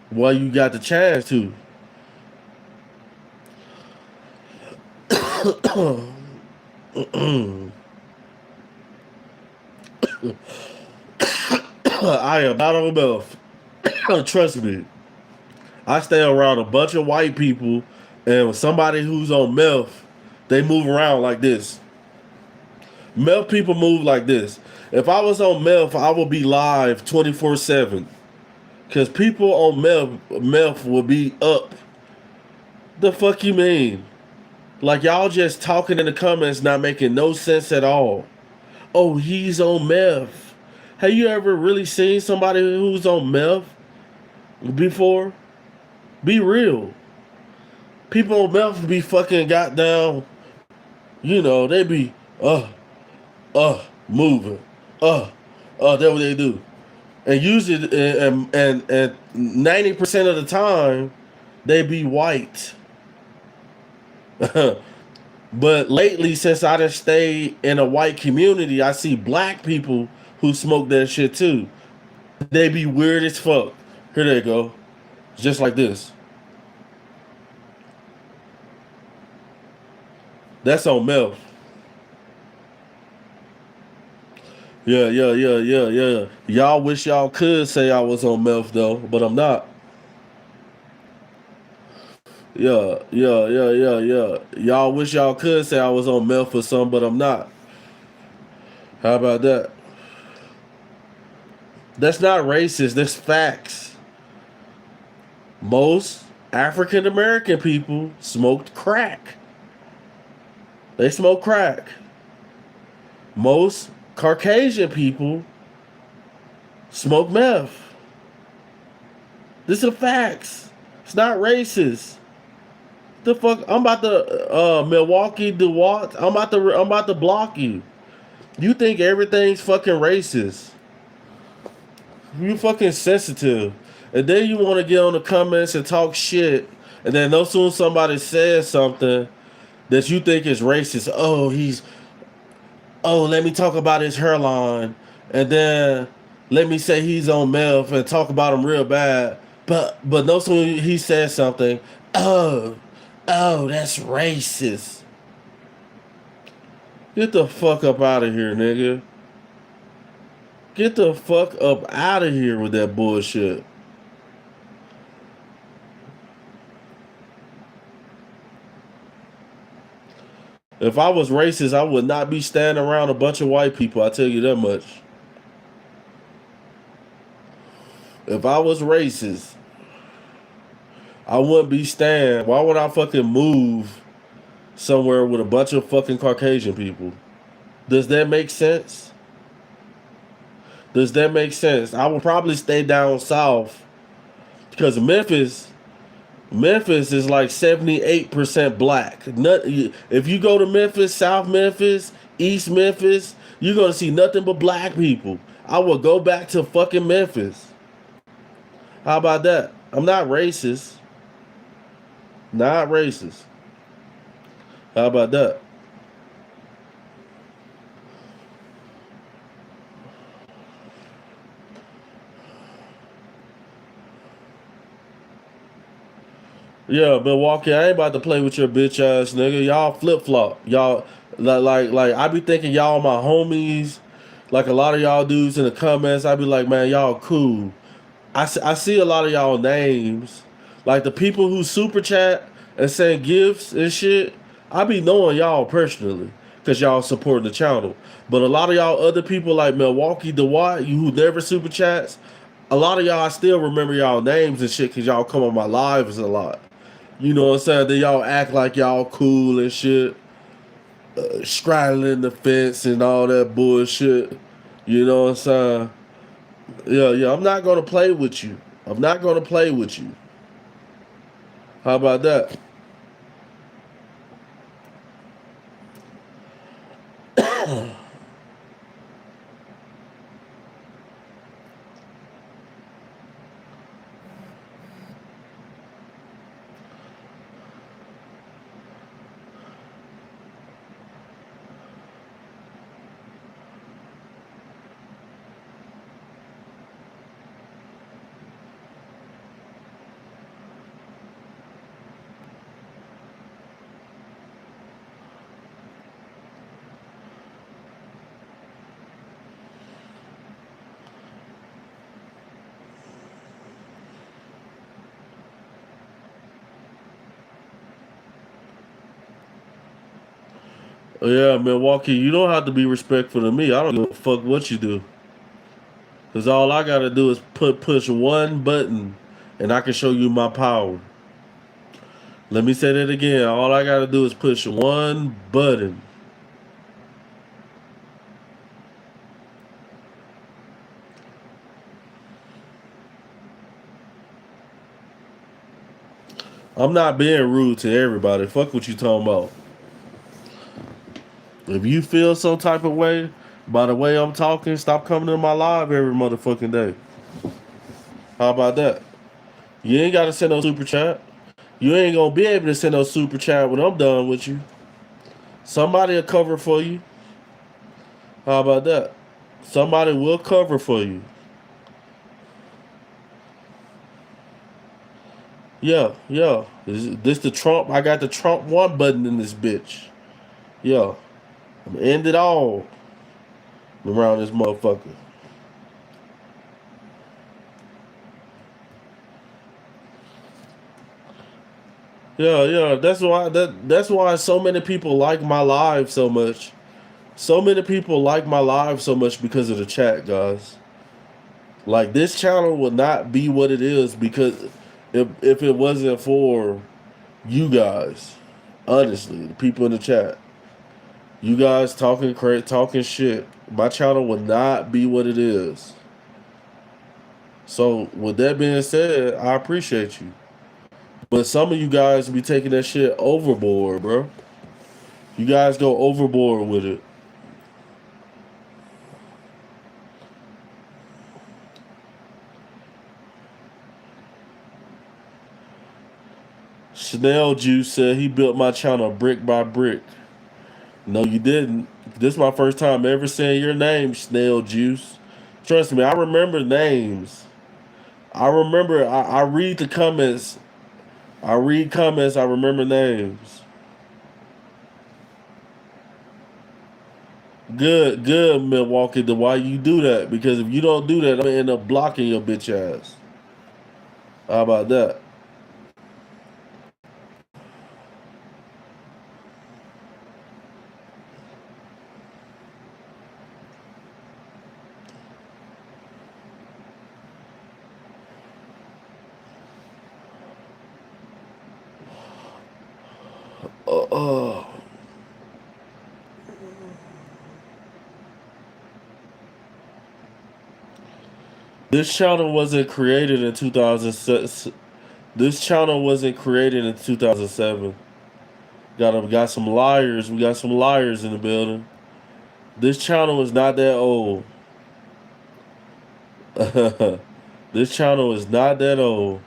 while you got the chance to. I am not on meth. Trust me. I stay around a bunch of white people, and somebody who's on meth, they move around like this. Meth people move like this. If I was on meth, I would be live 24/7. Cause people on meth will be up. The fuck you mean? Like y'all just talking in the comments, not making no sense at all. Oh, he's on meth. Have you ever really seen somebody who's on meth before? Be real. People on meth be fucking goddamn. They be moving, that's what they do. And usually, and 90% of the time, they be white. But lately, since I done stayed in a white community, I see black people who smoke that shit too. They be weird as fuck. Here they go, just like this. That's on meth. Yeah. Y'all wish y'all could say I was on meth though, but I'm not. Yeah. Y'all wish y'all could say I was on meth or something, but I'm not. How about that? That's not racist. That's facts. Most African American people smoked crack. They smoke crack. Most Caucasian people smoke meth. This is facts. It's not racist. The fuck? I'm about to Milwaukee DeWalt. I'm about to block you. You think everything's fucking racist? You fucking sensitive, and then you want to get on the comments and talk shit, and then no soon somebody says something that you think is racist. Let me talk about his hairline, and then let me say he's on meth and talk about him real bad. But no sooner he says something, oh, that's racist. Get the fuck up out of here, nigga. Get the fuck up out of here with that bullshit. If I was racist, I would not be standing around a bunch of white people. I tell you that much. If I was racist, I wouldn't be standing. Why would I fucking move somewhere with a bunch of fucking Caucasian people? Does that make sense? Does that make sense? I would probably stay down south because Memphis is like 78% black. If you go to Memphis, South Memphis, East Memphis, you're gonna see nothing but black people. I would go back to fucking Memphis. How about that? I'm not racist. Not racist. How about that? Yeah, Milwaukee, I ain't about to play with your bitch ass nigga. Y'all flip flop. Y'all like I be thinking y'all my homies. Like a lot of y'all dudes in the comments, I be like, man, y'all cool. I see a lot of y'all names. Like the people who super chat and send gifts and shit, I be knowing y'all personally. Cause y'all support the channel. But a lot of y'all other people like Milwaukee DeWatt, you who never super chats, a lot of y'all I still remember y'all names and shit cause y'all come on my lives a lot. You know what I'm saying? Then y'all act like y'all cool and shit, straddling the fence and all that bullshit. You know what I'm saying? Yeah. I'm not gonna play with you. I'm not gonna play with you. How about that? Yeah, Milwaukee, you don't have to be respectful to me. I don't give a fuck what you do. Cause all I gotta do is push one button and I can show you my power. Let me say that again. All I gotta do is push one button. I'm not being rude to everybody. Fuck what you talking about. If you feel some type of way by the way I'm talking, stop coming to my live every motherfucking day. How about that? You ain't gotta send no super chat. You ain't gonna be able to send no super chat when I'm done with you. Somebody will cover for you. How about that? Somebody will cover for you. Yeah. This the Trump. I got the Trump one button in this bitch. Yeah. I'm end it all. around this motherfucker. Yeah, yeah. That's why so many people like my live so much. So many people like my live so much because of the chat, guys. Like this channel would not be what it is because if it wasn't for you guys, honestly, the people in the chat, you guys talking shit, my channel would not be what it is. So with that being said, I appreciate you. But some of you guys be taking that shit overboard, bro. You guys go overboard with it. Chanel Juice said he built my channel brick by brick. No, you didn't. This is my first time ever saying your name, Snail Juice. Trust me, I remember names. I remember. I read the comments. I read comments. I remember names. Good, good, Milwaukee. The why you do that? Because if you don't do that, I'm gonna end up blocking your bitch ass. How about that? Uh, uh. This channel wasn't created in 2006. This channel wasn't created in 2007. Got some liars. We got some liars in the building. This channel is not that old. This channel is not that old.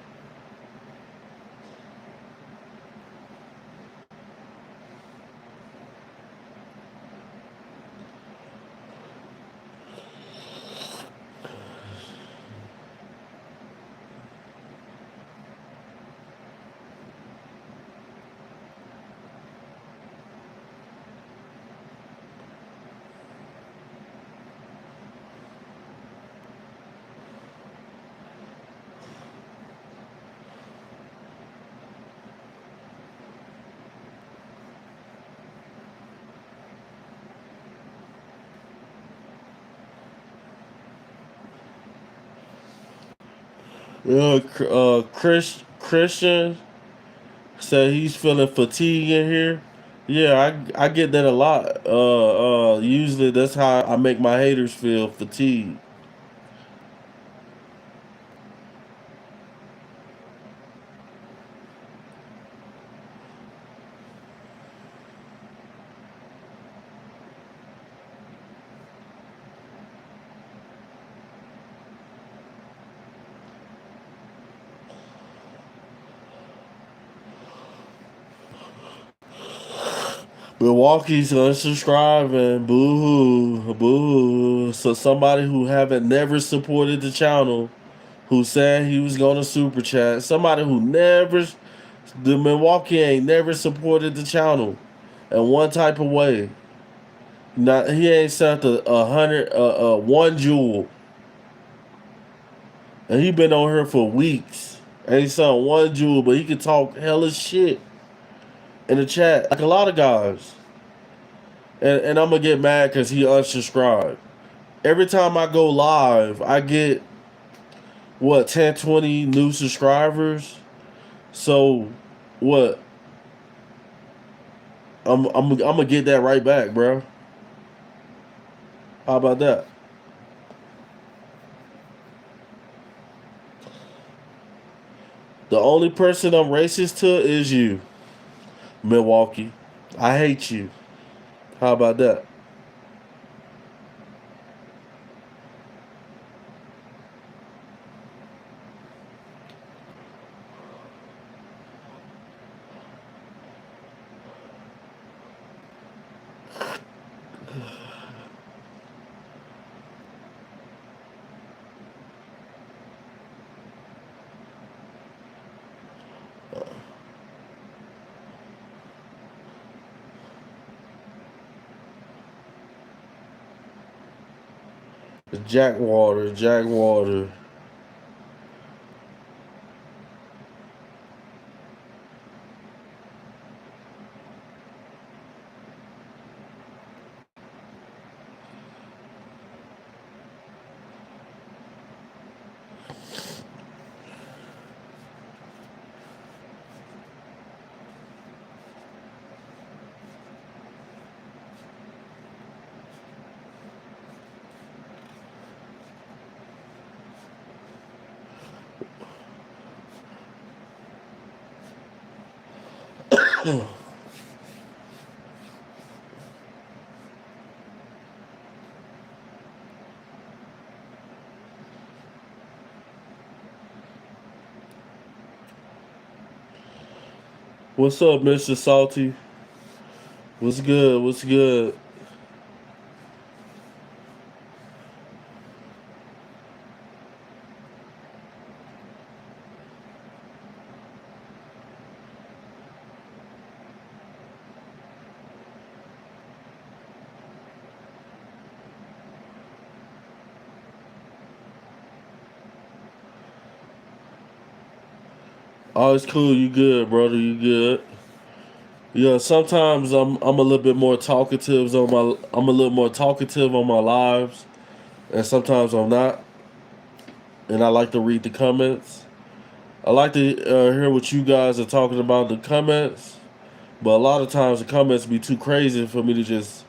Christian said he's feeling fatigue in here. Yeah, I get that a lot. Usually that's how I make my haters feel fatigued. Milwaukee's unsubscribing. Boo hoo. Boo hoo. So somebody who haven't never supported the channel, who said he was gonna super chat, somebody who never the Milwaukee ain't never supported the channel in one type of way. Not he ain't sent a hundred one jewel. And he been on here for weeks. And he sent one jewel, but he can talk hella shit in the chat. Like a lot of guys. And I'm gonna get mad because he unsubscribed. Every time I go live, I get what 10, 20 new subscribers. So what? I'm gonna get that right back, bro. How about that? The only person I'm racist to is you, Milwaukee. I hate you. How about that? Jack Water, Jack Water. What's up, Mr. Salty? What's good? What's good? Oh, it's cool. You good, brother? You good? Yeah. Sometimes I'm a little bit more talkative on my. I'm a little more talkative on my lives, and sometimes I'm not. And I like to read the comments. I like to hear what you guys are talking about in the comments. But a lot of times the comments be too crazy for me to just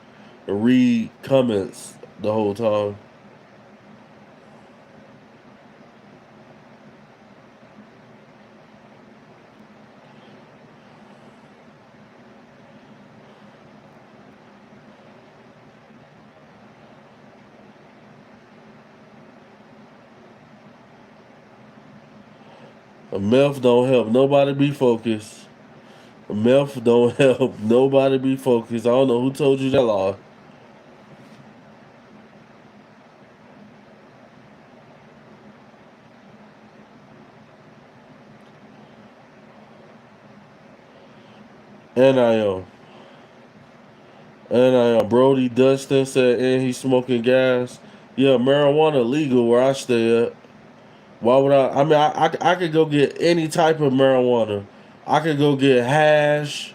read comments the whole time. A meth don't help nobody be focused. A meth don't help nobody be focused. I don't know who told you that lie. And I am. And I am. Brody Dustin said, and he's smoking gas. Yeah, marijuana legal where I stay at. Why would I? I mean, I could go get any type of marijuana. I could go get hash,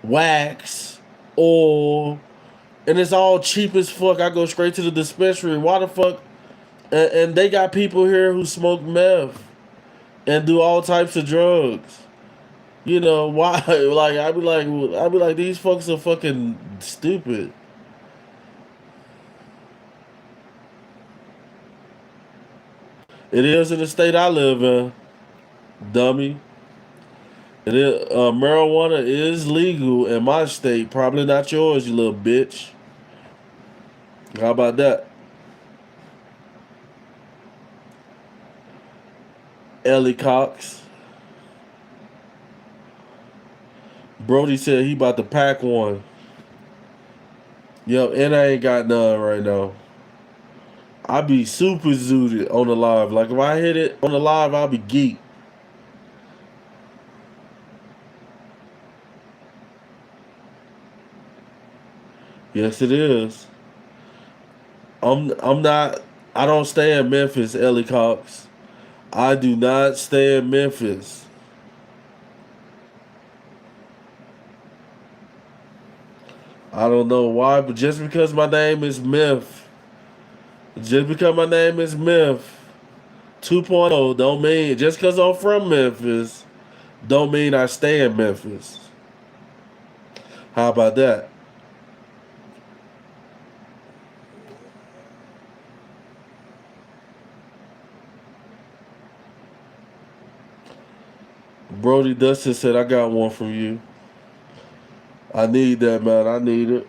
wax, oil, and it's all cheap as fuck. I go straight to the dispensary. Why the fuck? And they got people here who smoke meth and do all types of drugs. You know why? Like I'd be like, these folks are fucking stupid. It is in the state I live in, dummy. It is, marijuana is legal in my state, probably not yours, you little bitch. How about that? Ellie Cox. Brody said he about to pack one. Yep, and I ain't got none right now. I be super zooted on the live. Like if I hit it on the live, I'll be geek. Yes, it is. I'm not. I don't stay in Memphis, Ellie Cox. I do not stay in Memphis. I don't know why, but just because my name is Myth, just because my name is Myth 2.0, don't mean just because I'm from Memphis, don't mean I stay in Memphis. How about that? Brody Dustin said, I got one from you. I need that, man. I need it.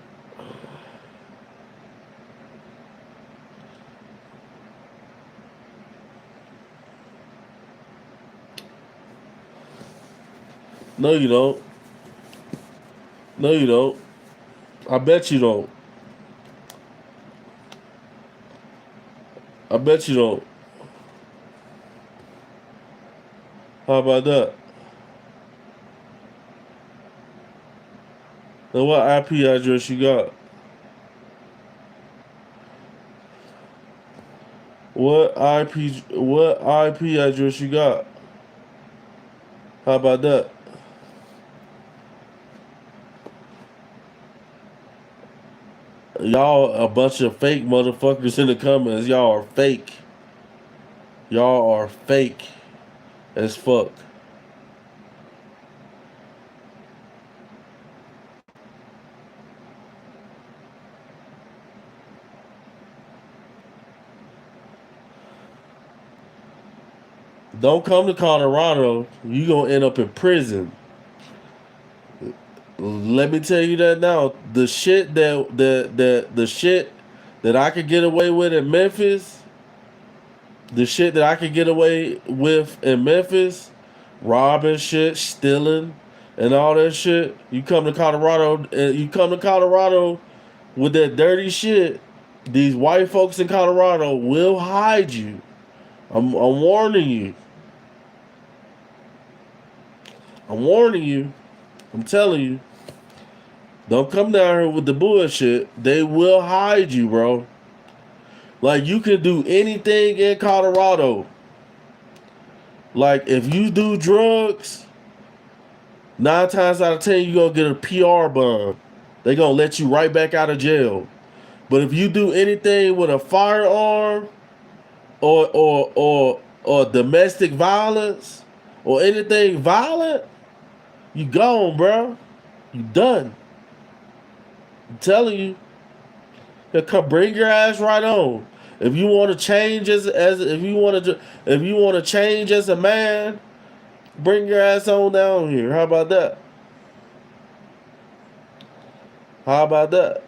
No, you don't. No, you don't. I bet you don't. I bet you don't. How about that? Now, what IP address you got? What IP address you got? How about that? Y'all a bunch of fake motherfuckers in the comments. Y'all are fake. Y'all are fake as fuck. Don't come to Colorado. You gonna end up in prison. Let me tell you that now. The shit that I could get away with in Memphis, the shit that I could get away with in Memphis, robbing shit, stealing, and all that shit. You come to Colorado with that dirty shit. These white folks in Colorado will hide you. I'm warning you. I'm warning you. I'm telling you. Don't come down here with the bullshit. They will hide you, bro. Like you can do anything in Colorado. Like if you do drugs, 9 times out of 10 you gonna get a PR bond. They gonna let you right back out of jail. But if you do anything with a firearm or domestic violence or anything violent, you gone, bro. You done. I'm telling you. Come bring your ass right on. If you want to change as if you want to change as a man, bring your ass on down here. How about that? How about that?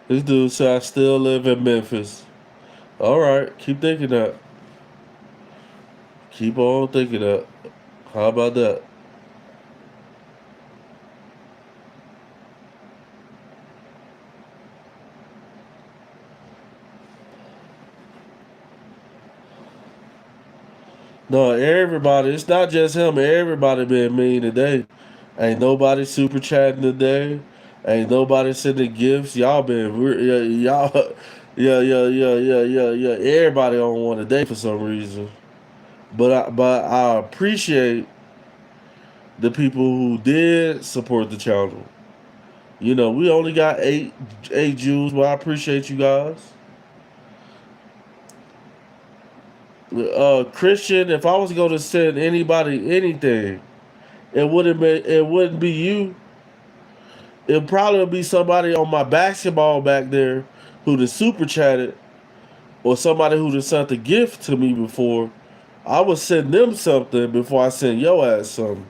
This dude said I still live in Memphis. All right, keep thinking that. Keep on thinking that. How about that? No, everybody. It's not just him. Everybody been mean today. Ain't nobody super chatting today. Ain't nobody sending gifts. Y'all been y'all. Yeah. Everybody on one today for some reason. But I appreciate the people who did support the channel. You know, we only got eight Jews, but I appreciate you guys. Christian, if I was going to send anybody anything, it wouldn't be you. It'd probably be somebody on my basketball back there who done super chatted, or somebody who done sent a gift to me before. I would send them something before I send your ass something.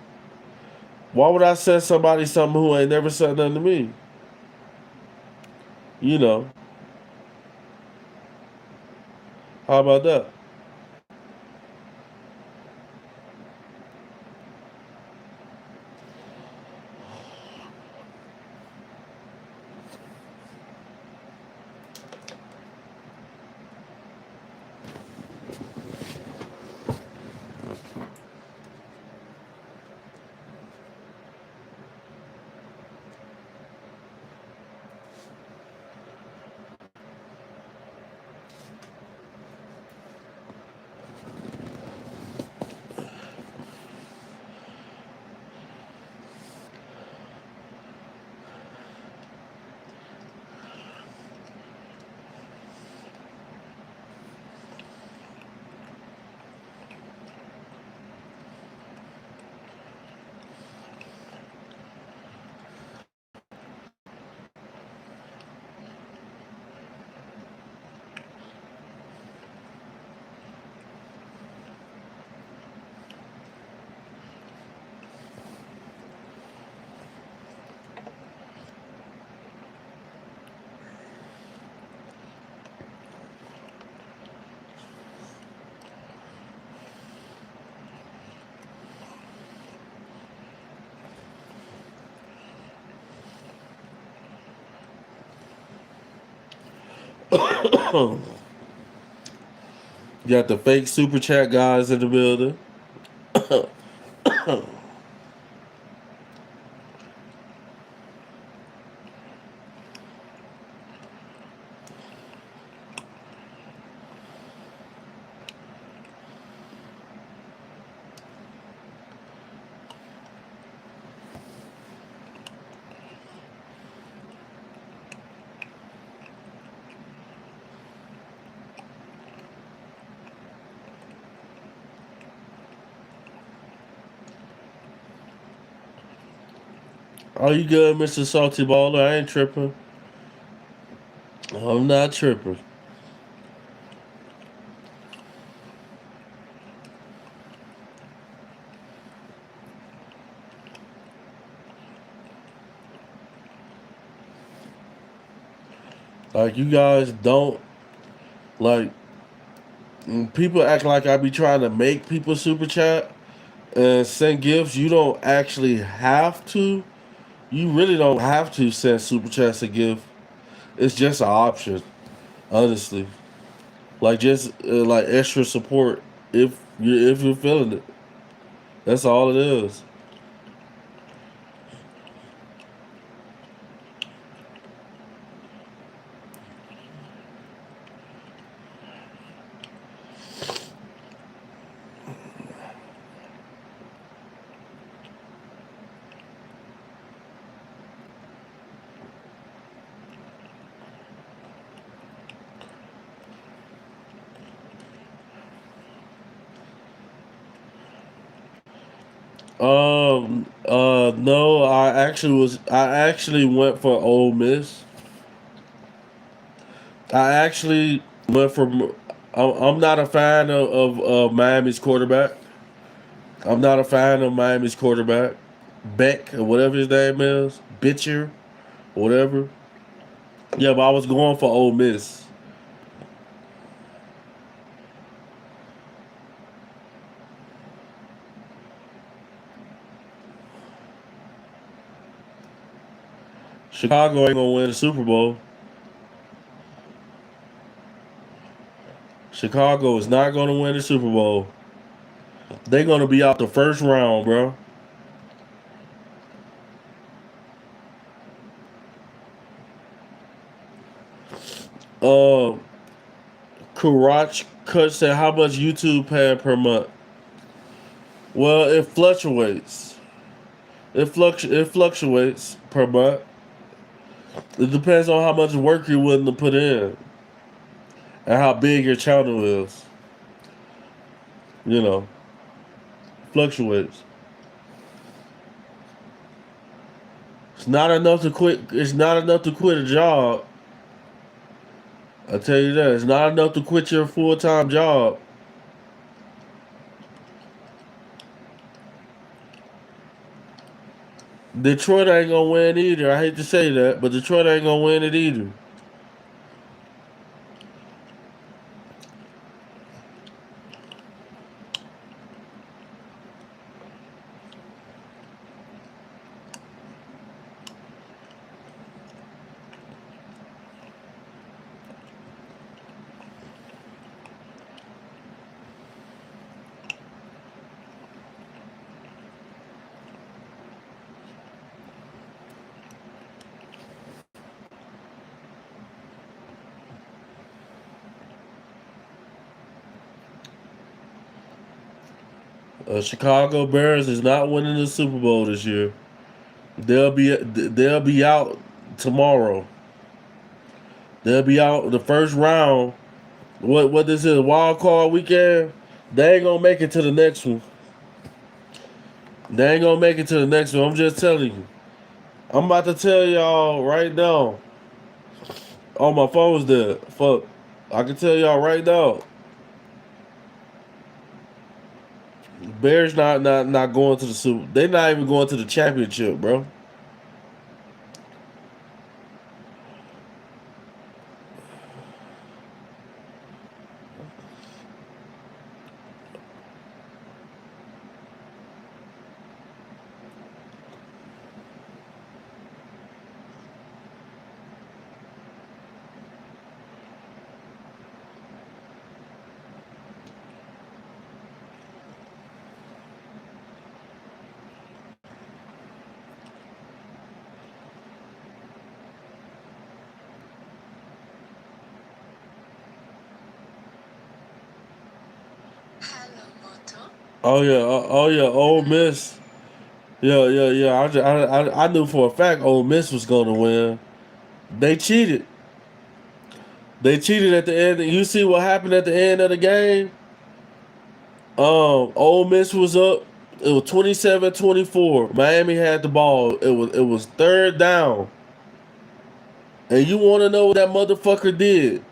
Why would I send somebody something who ain't never sent nothing to me? You know, how about that? Got the fake super chat guys in the building. Are you good, Mr. Salty Baller? I ain't tripping. I'm not tripping. Like, you guys don't, like, people act like I be trying to make people super chat and send gifts. You don't actually have to. You really don't have to send super chats a gift. It's just an option, honestly. Like, just like extra support if you're feeling it. That's all it is. No, I actually went for Ole Miss. I actually went for. I'm not a fan of Miami's quarterback. I'm not a fan of Miami's quarterback. Beck or whatever his name is, Bitcher, or whatever. Yeah, but I was going for Ole Miss. Chicago ain't gonna win the Super Bowl. Chicago is not gonna win the Super Bowl. They're gonna be out the first round, bro. Uh, Karach Cut said, "How much YouTube pay per month?" Well, it fluctuates. It fluctuates per month. It depends on how much work you're willing to put in and how big your channel is. You know, fluctuates. It's not enough to quit. It's not enough to quit a job. I tell you that. It's not enough to quit your full time job. Detroit ain't gonna win either. I hate to say that, but Detroit ain't gonna win it either. Chicago Bears is not winning the Super Bowl this year. They'll be out tomorrow. They'll be out the first round. What this is, wild card weekend? They ain't gonna make it to the next one. They ain't gonna make it to the next one. I'm just telling you. I'm about to tell y'all right now. Oh, my phone's dead. Fuck. I can tell y'all right now. Bears not going to the Super. They not even going to the championship, bro. Oh yeah, oh yeah, Ole Miss. Yeah, yeah, yeah. I knew for a fact Ole Miss was going to win. They cheated. They cheated at the end. You see what happened at the end of the game? Ole Miss was up. It was 27-24. Miami had the ball. It was third down. And you want to know what that motherfucker did?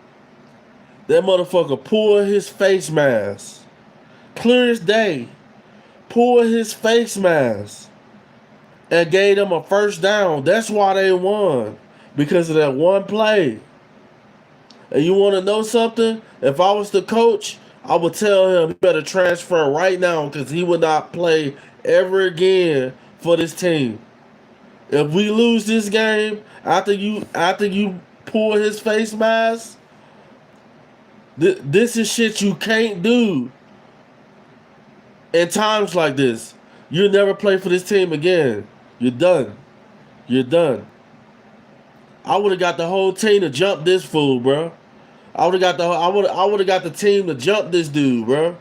That motherfucker pulled his face mask. Clear as day. Pulled his face mask. And gave them a first down. That's why they won. Because of that one play. And you want to know something? If I was the coach, I would tell him he better transfer right now because he would not play ever again for this team. If we lose this game after you pull his face mask, this is shit you can't do in times like this. You'll never play for this team again. You're done. You're done. I would have got the whole team to jump this fool, bro. I would have got the team to jump this dude, bro.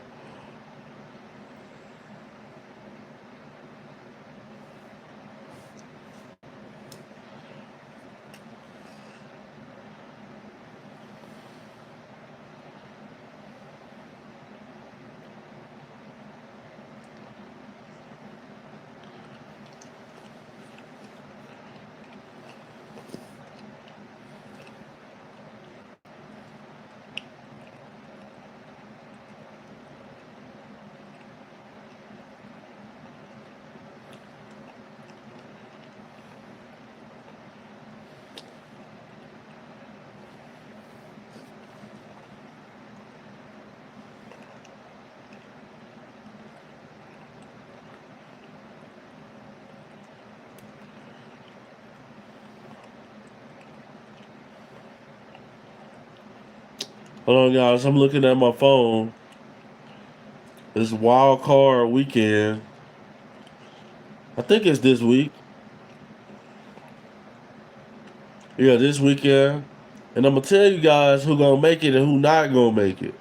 Hold on, guys. I'm looking at my phone. It's wild card weekend. I think it's this week. Yeah, this weekend. And I'm gonna tell you guys who gonna make it and who not gonna make it.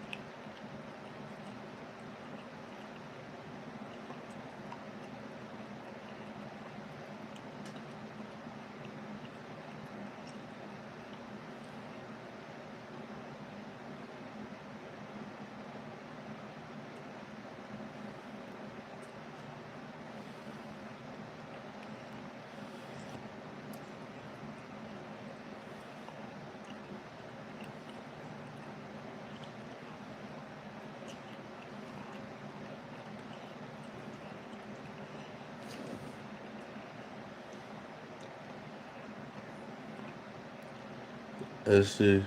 Let's see.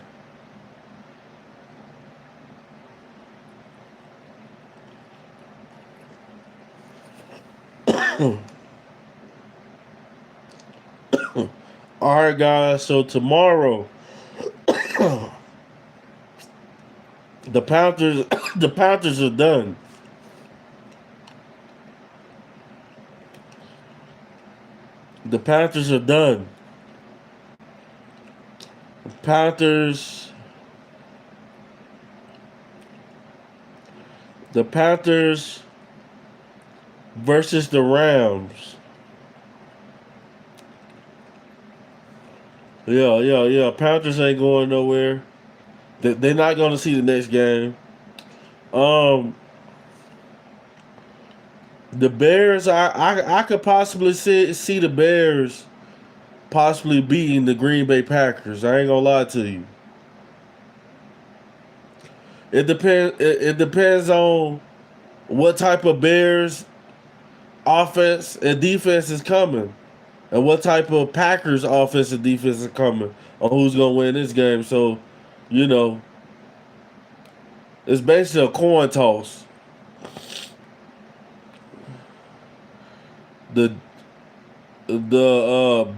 All right, guys. So tomorrow, the Panthers, the Panthers are done. The Panthers are done. Panthers. The Panthers versus the Rams. Yeah, yeah, yeah. Panthers ain't going nowhere. They're not going to see the next game. Um, the Bears. I could possibly see the Bears possibly beating the Green Bay Packers. I ain't gonna lie to you. It depends on what type of Bears offense and defense is coming, and what type of Packers offense and defense is coming, on who's gonna win this game. So, you know, it's basically a coin toss. The the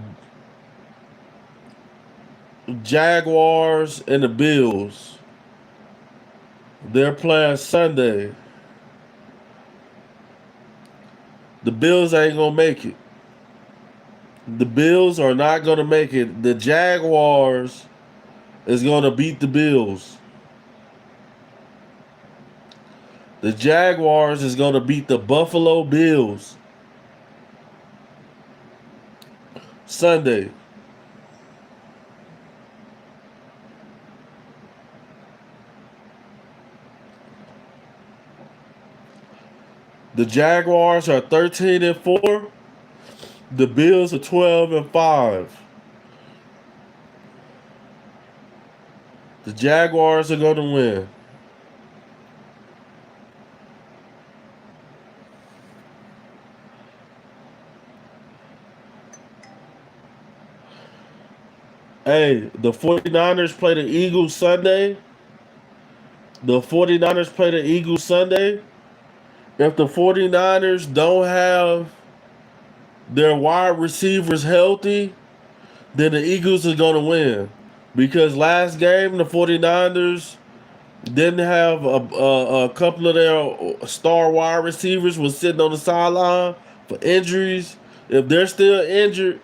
Jaguars and the Bills. They're playing Sunday. The Bills ain't gonna make it. The Bills are not gonna make it. The Jaguars is gonna beat the Bills. The Jaguars is going to beat the Buffalo Bills Sunday. The Jaguars are 13-4. The Bills are 12-5. The Jaguars are going to win. Hey, the 49ers play the Eagles Sunday. The 49ers play the Eagles Sunday. If the 49ers don't have their wide receivers healthy, then the Eagles are going to win. Because last game, the 49ers didn't have a couple of their star wide receivers was sitting on the sideline for injuries. If they're still injured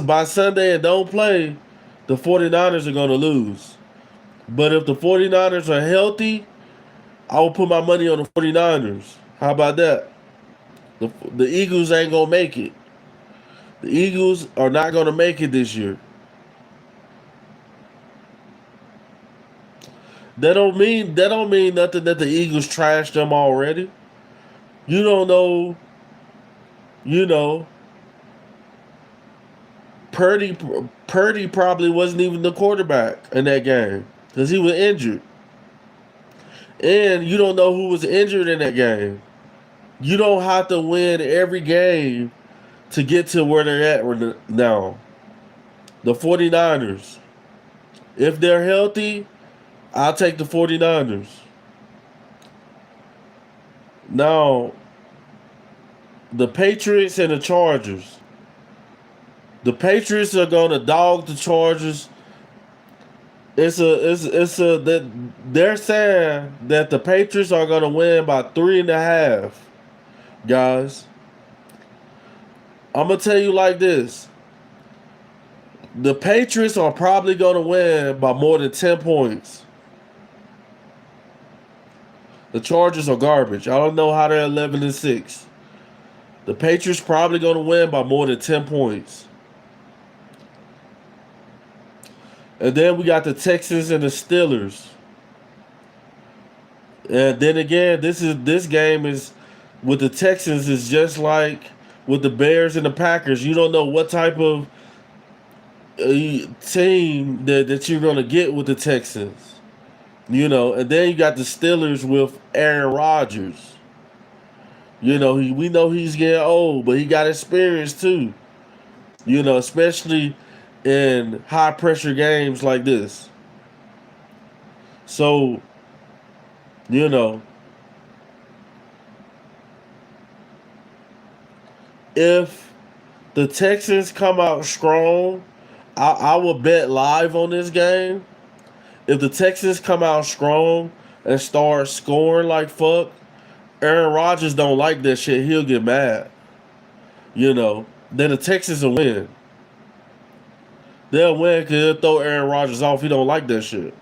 by Sunday and don't play, the 49ers are going to lose. But if the 49ers are healthy, I will put my money on the 49ers. How about that? The Eagles ain't going to make it. The Eagles are not going to make it this year. That don't mean nothing that the Eagles trashed them already. You don't know, you know, Purdy Purdy probably wasn't even the quarterback in that game because he was injured. And you don't know who was injured in that game. You don't have to win every game to get to where they're at now. The 49ers. If they're healthy, I'll take the 49ers. Now, the Patriots and the Chargers. The Patriots are going to dog the Chargers. It's a that they're saying that the Patriots are going to win by 3.5. Guys, I'm gonna tell you like this: the Patriots are probably going to win by more than 10 points. The Chargers are garbage. I don't know how they're 11-6. The Patriots probably going to win by more than 10 points. And then we got the Texans and the Steelers. And then again, this game is with the Texans is just like with the Bears and the Packers. You don't know what type of team that you're going to get with the Texans. And then you got the Steelers with Aaron Rodgers. We know he's getting old, but he got experience too. Especially in high pressure games like this. So, you know, if the Texans come out strong, I will bet live on this game. If the Texans come out strong and start scoring like fuck, Aaron Rodgers don't like that shit. He'll get mad. Then the Texans will win. They'll win because he'll throw Aaron Rodgers off. He don't like that shit.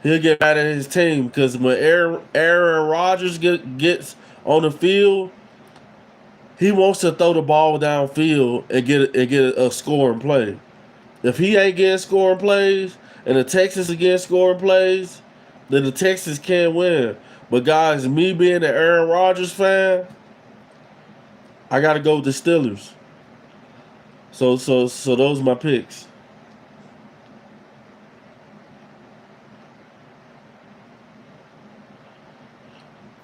He'll get mad at his team because when Aaron Rodgers gets on the field, he wants to throw the ball downfield and get a scoring play. If he ain't getting scoring plays and the Texans are getting scoring plays, then the Texans can't win. But guys, me being an Aaron Rodgers fan, I gotta go with the Steelers. So those are my picks.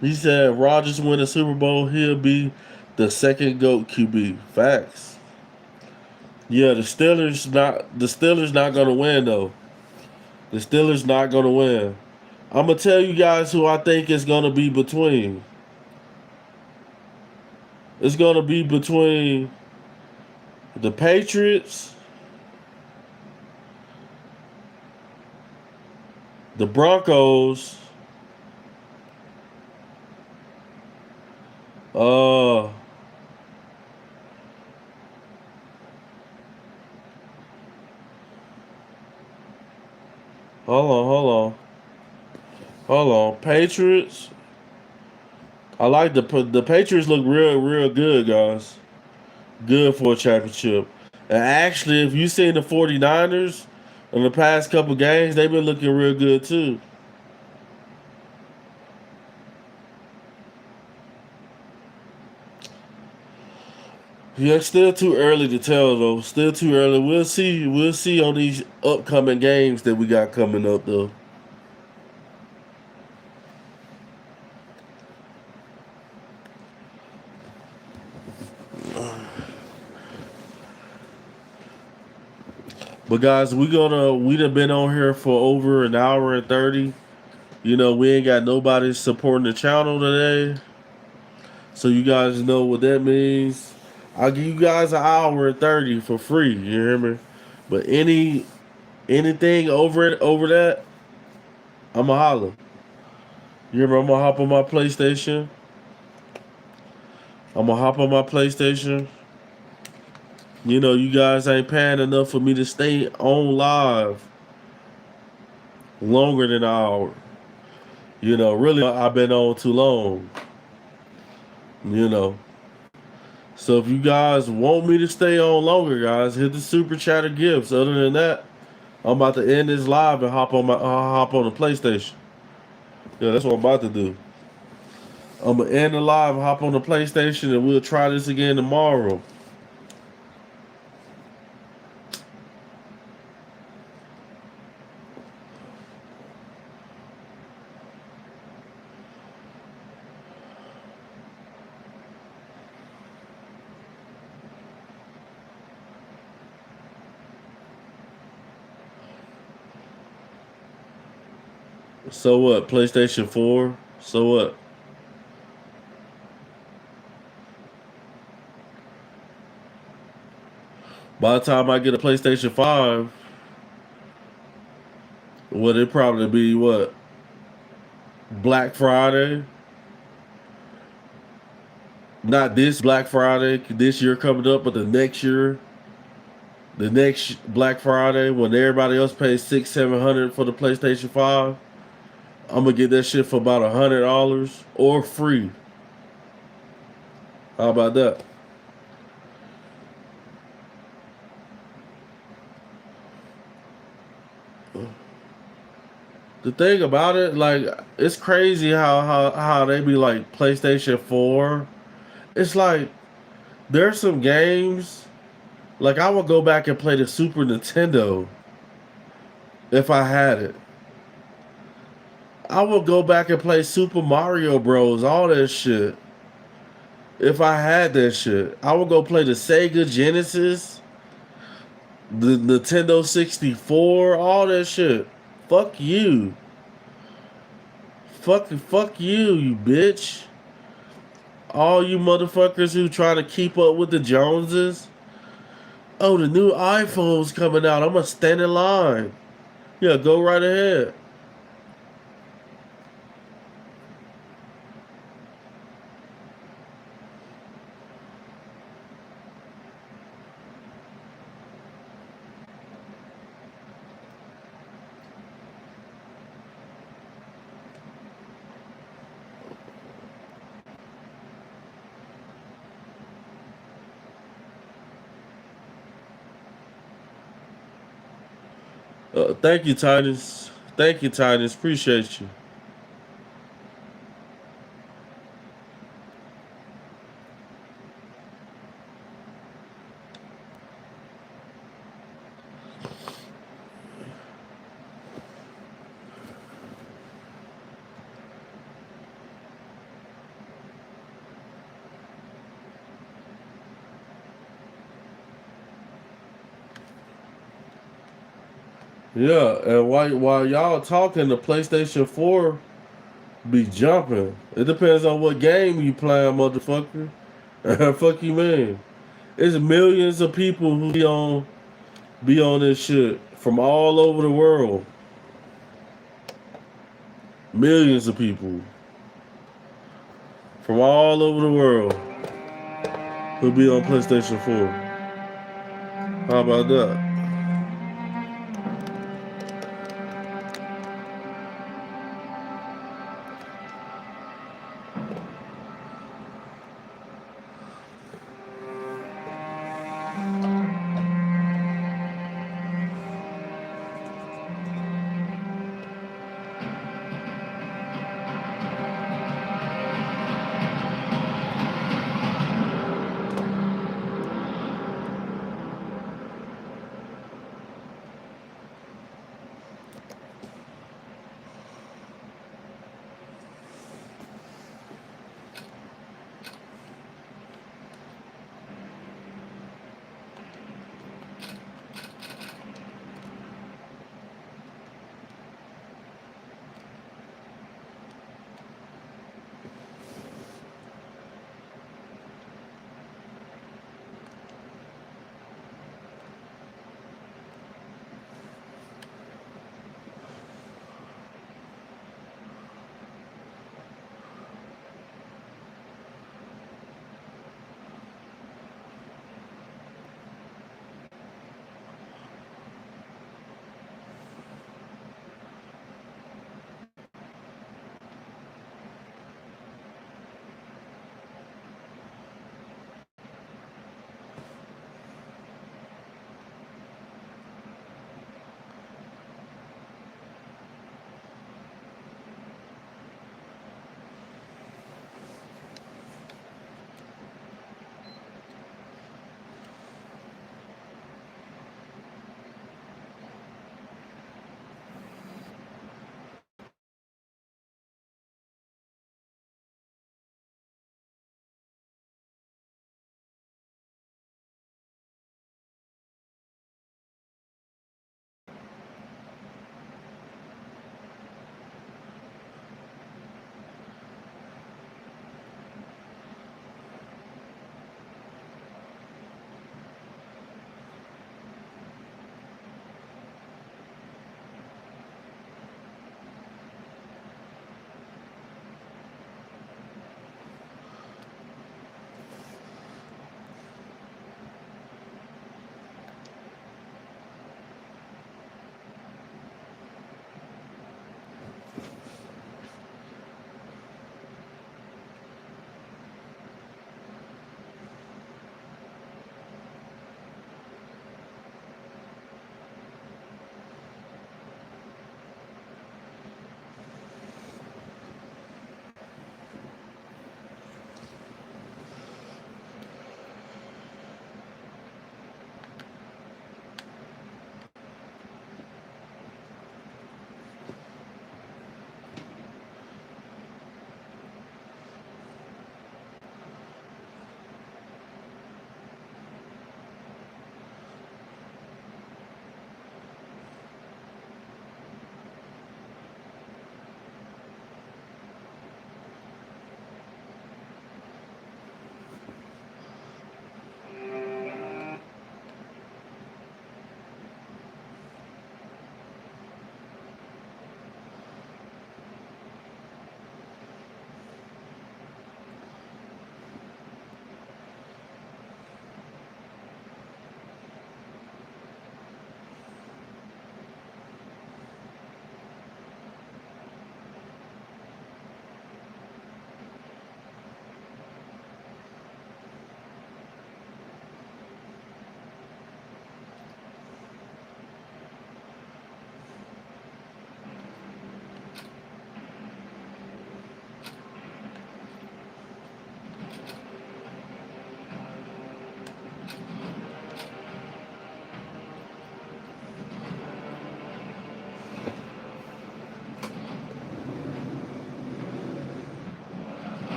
He said if Rodgers win the Super Bowl, he'll be the second GOAT QB. Facts. Yeah, the Steelers not gonna win though. The Steelers not gonna win. I'm gonna tell you guys who I think it's gonna be between. It's gonna be between the Patriots, the Broncos, uh hold on. Patriots, I like the Patriots look real good, guys. Good for a championship. And actually, if you seen the 49ers in the past couple games, they've been looking real good too. Yeah, it's still too early to tell though. Still too early. We'll see. We'll see on these upcoming games that we got coming up though. But guys, we done been on here for over an hour and 30. You know, we ain't got nobody supporting the channel today. So you guys know what that means. I'll give you guys an hour and 30 for free, you hear me? But anything over that, I'ma holler. You hear me? I'm gonna hop on my PlayStation. I'm gonna hop on my PlayStation. You know, you guys ain't paying enough for me to stay on live longer than an hour. You know, really, I've been on too long. You know. So if you guys want me to stay on longer, guys, hit the super chatter gifts. Other than that, I'm about to end this live and hop on the PlayStation. Yeah, that's what I'm about to do. I'm gonna end the live, hop on the PlayStation, and we'll try this again tomorrow. So what? PlayStation 4? So what? By the time I get a PlayStation 5, would it probably be what? Black Friday? Not this Black Friday, this year coming up, but the next year. The next Black Friday when everybody else pays 600-700 for the PlayStation 5. I'm gonna get that shit for about $100 or free. How about that? The thing about it, like, it's crazy how they be like PlayStation 4. It's like there's some games like I would go back and play the Super Nintendo if I had it. I would go back and play Super Mario Bros. All that shit. If I had that shit, I would go play the Sega Genesis, the Nintendo 64, all that shit. Fuck you. Fuck you, you bitch. All you motherfuckers who trying to keep up with the Joneses. Oh, the new iPhone's coming out. I'm gonna stand in line. Yeah, go right ahead. Thank you, Titus. Thank you, Titus. Appreciate you. Yeah, and while y'all talking, the PlayStation 4 be jumping. It depends on what game you playing, motherfucker. Fuck you, man. It's millions of people who be on this shit from all over the world. Millions of people from all over the world who be on PlayStation 4. How about that?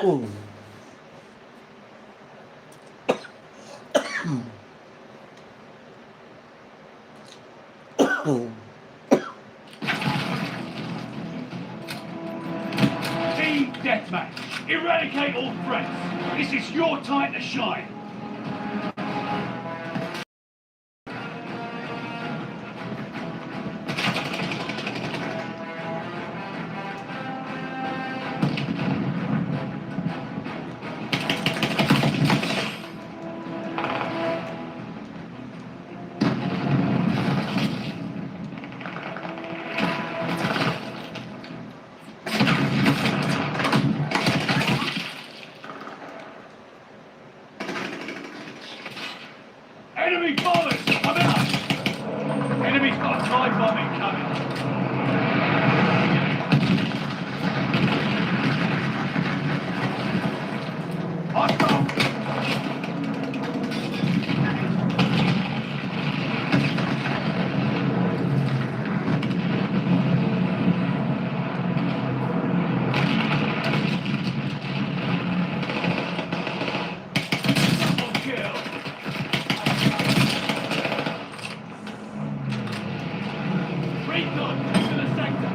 Team Deathmatch. Eradicate all threats. This is your time to shine. Enemy bombers! I'm out! Enemy's got a time bomb incoming. Hostile! Double kill! Recon to the sector.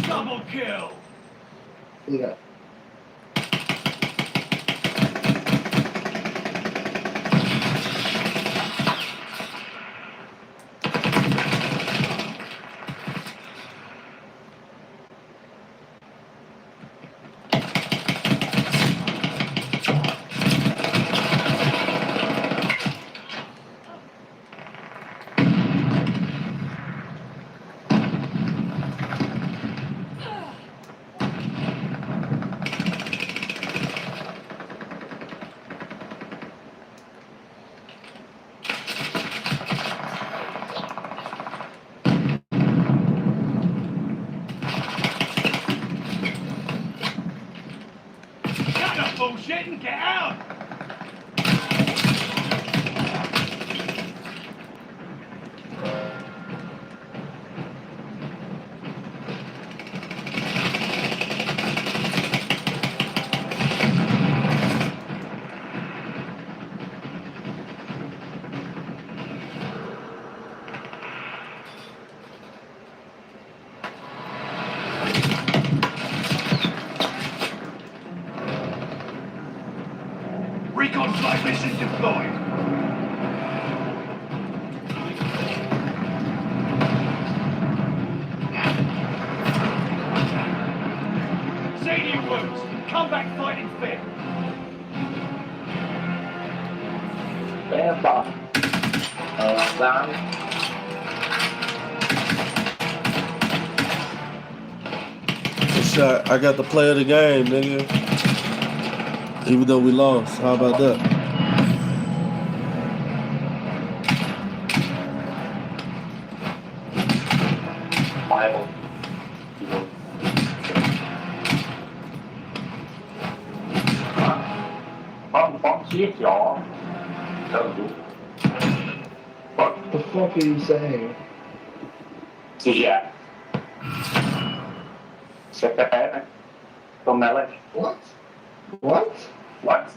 Double kill! Yeah. Shut up, bullshit, and get out! Recon flight mission deployed. See to your wounds. Come back fighting fit. Bé bọt dám shot. I got the play of the game, nigga. Even though we lost. How about that? Bible. Bóng xiết gió. What the fuck are you saying? Yeah. Secretary. Tomele. What? What? What?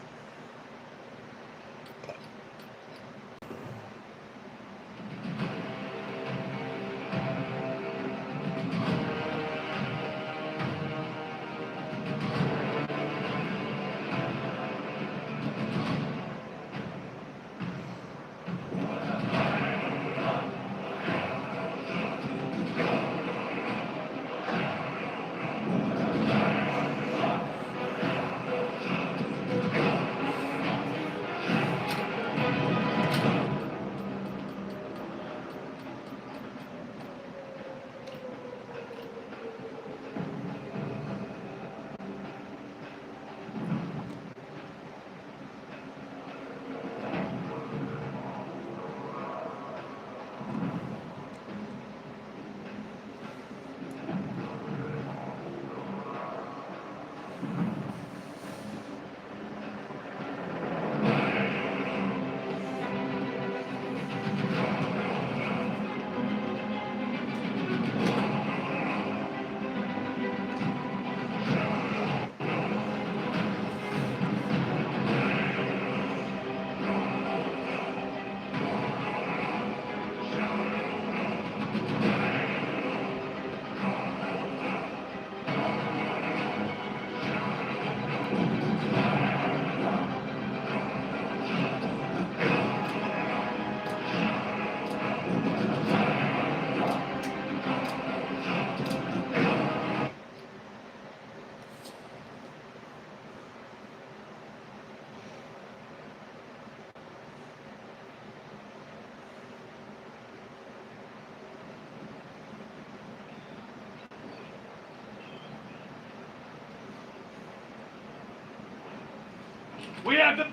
We have the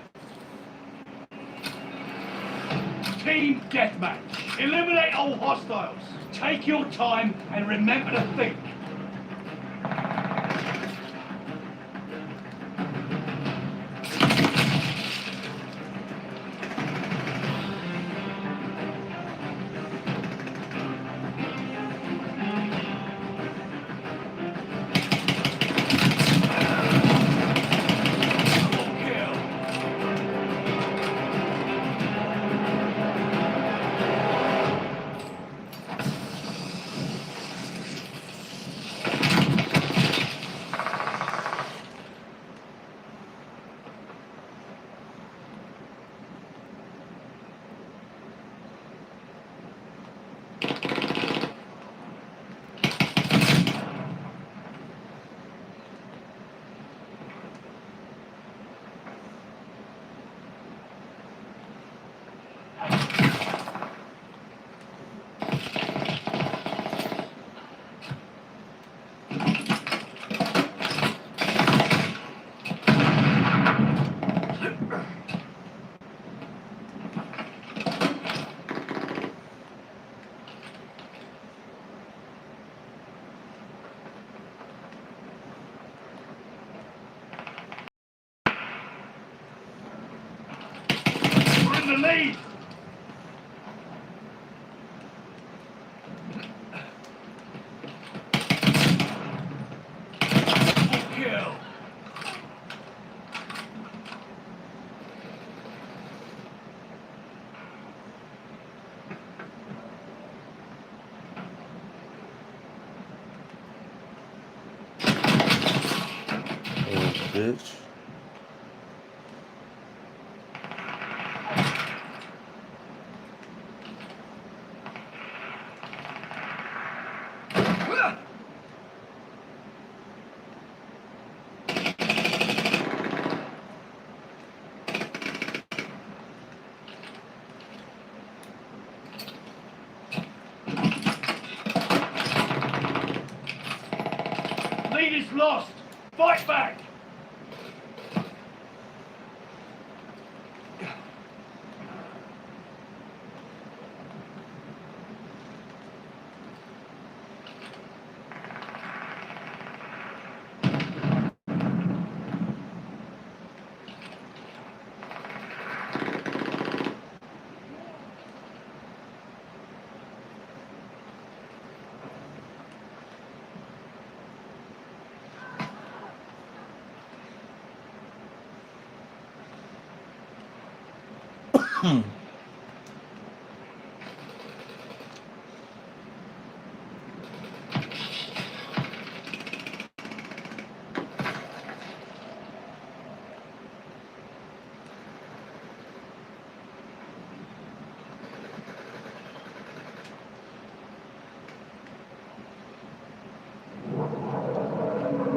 team deathmatch. Eliminate all hostiles. Take your time and remember to think. We're in the lead. Kill. Oh, bitch. Lead lead is lost. Fight back.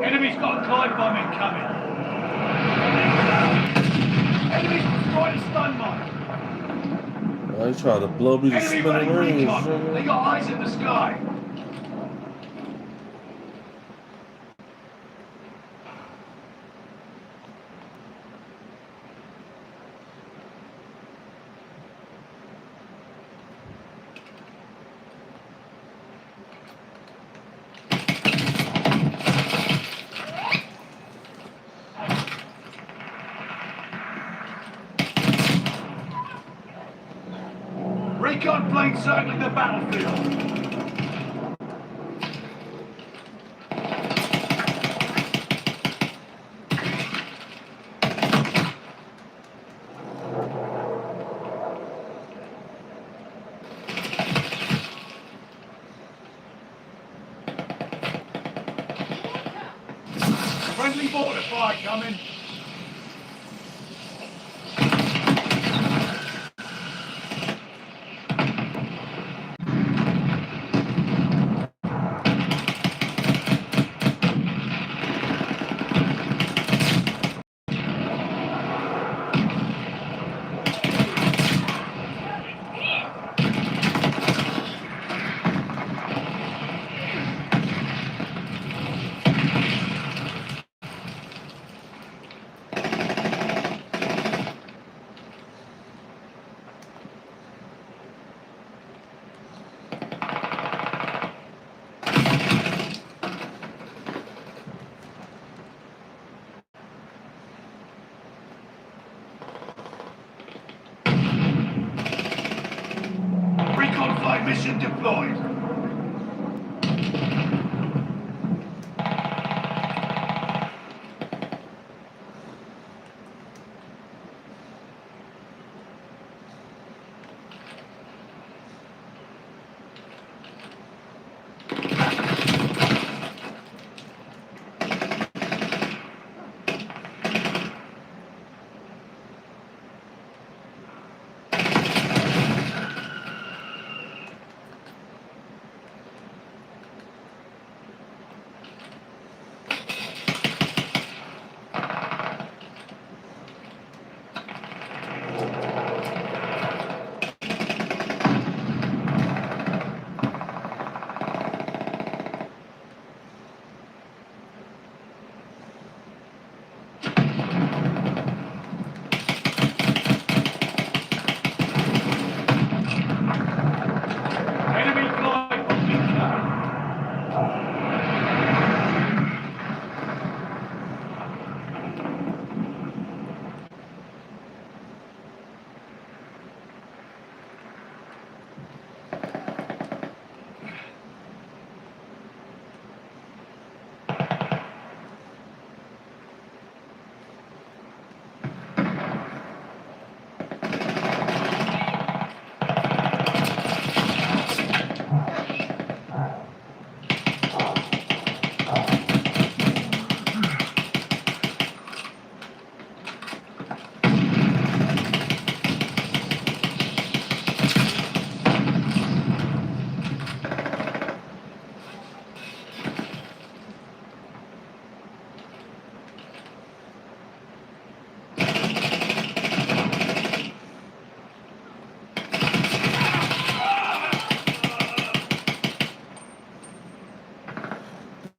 Enemy's got a glide bomb incoming. Enemy's destroyed a stun mine. They try to blow me to Enemy running recon. They smithereens. got eyes in the sky. Recon plane circling the battlefield. Friendly mortar fire coming. Recon flight mission deployed.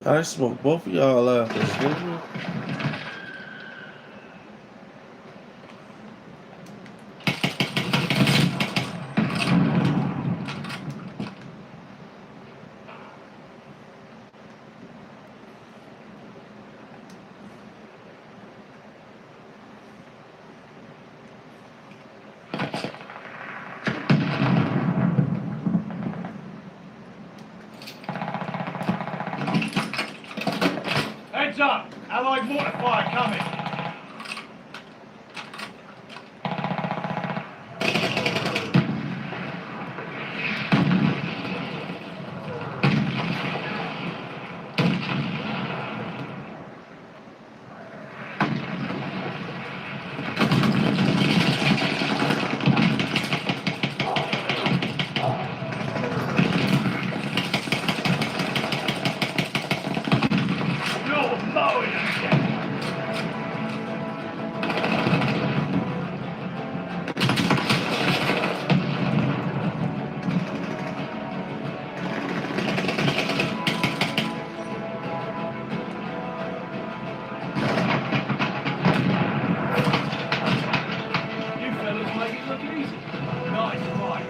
I smoked both of y'all after this, didn't you? Heads up! Allied mortar fire coming! You're mowing them! You fellas make it look easy. Nice fight.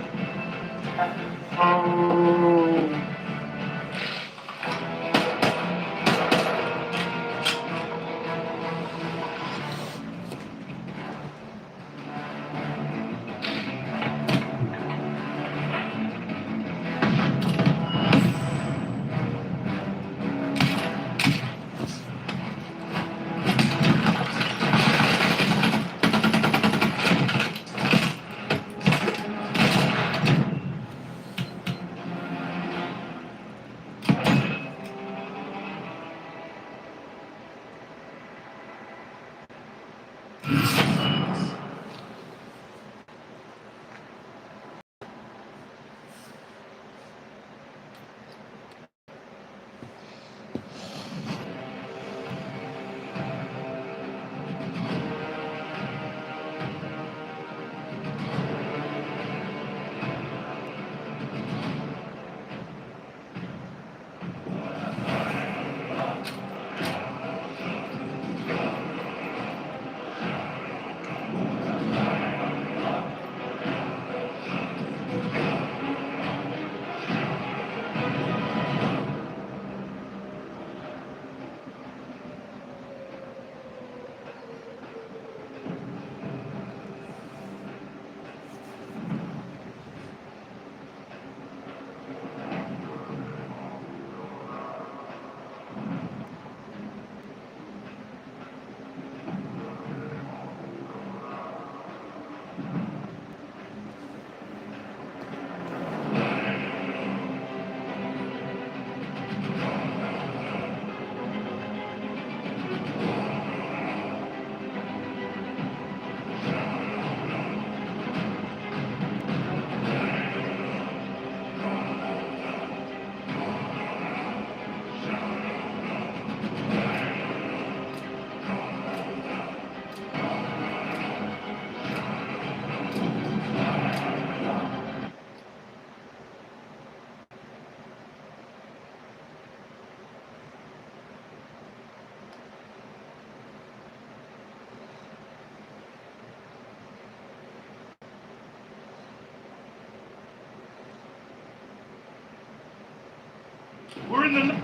We're in the...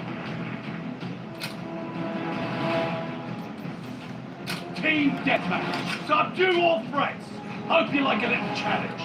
Team Deathmatch. Subdue all threats. Hope you like a little challenge.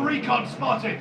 Hostile recon spotted.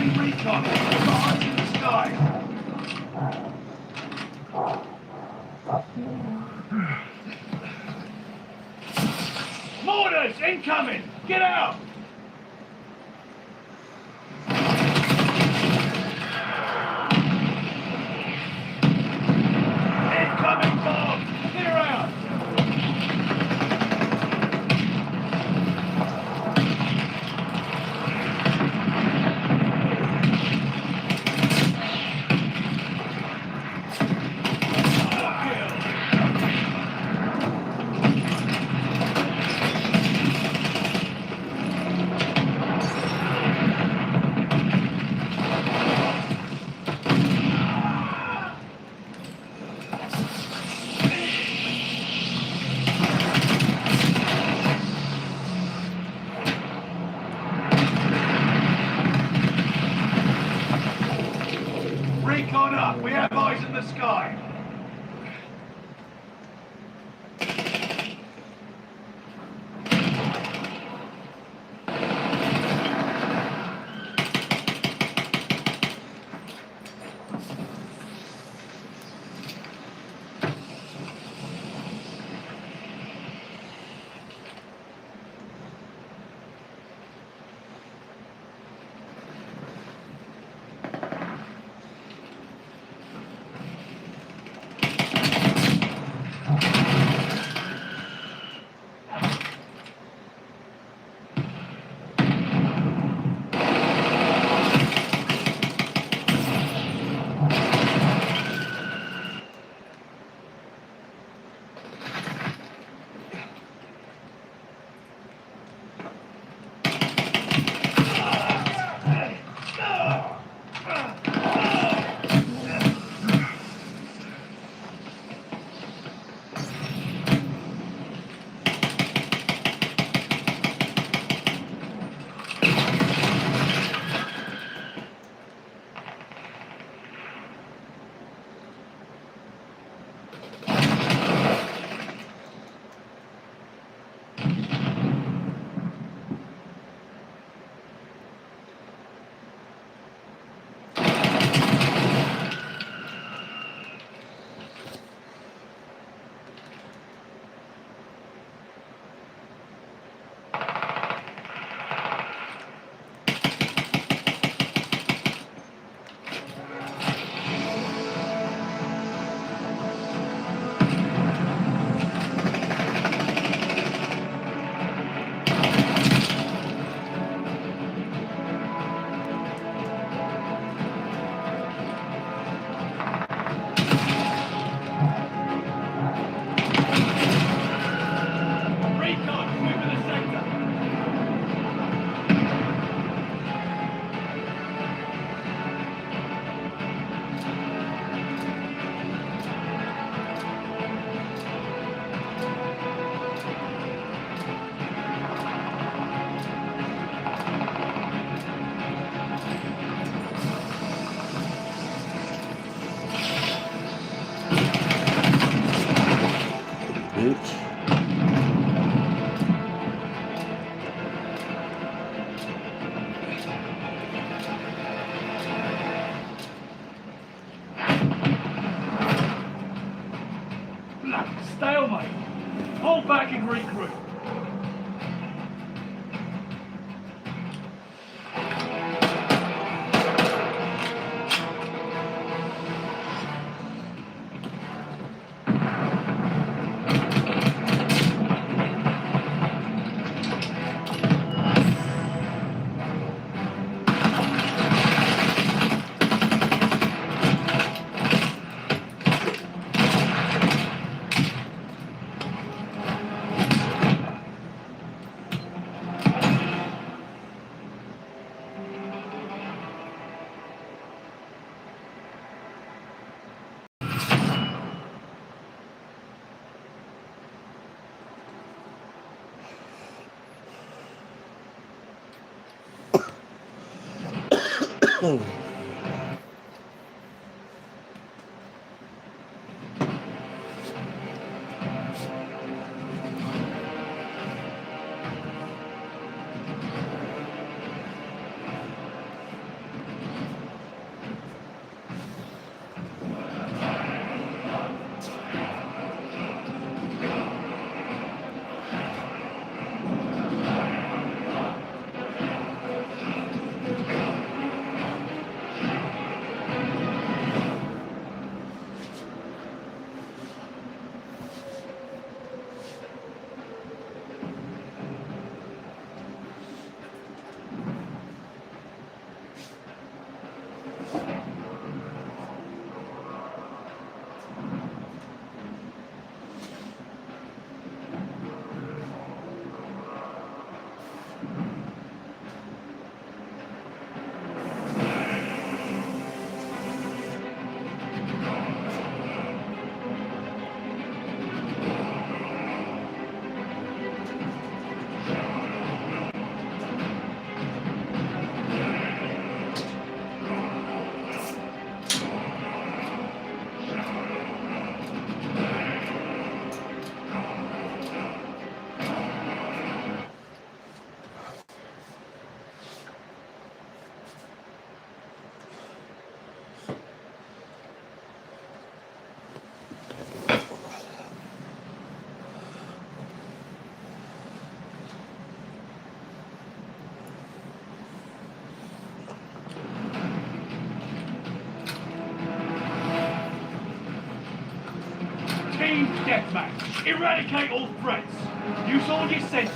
Enemy recon. Eyes in the sky. Mortars incoming! Get out! Incoming bomb! Clear out! Recon up! We have eyes in the sky! Team deathmatch. Eradicate all threats. Use all your senses.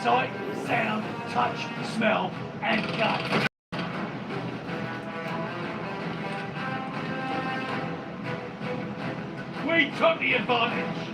Sight, sound, touch, smell, and gut. We took the advantage.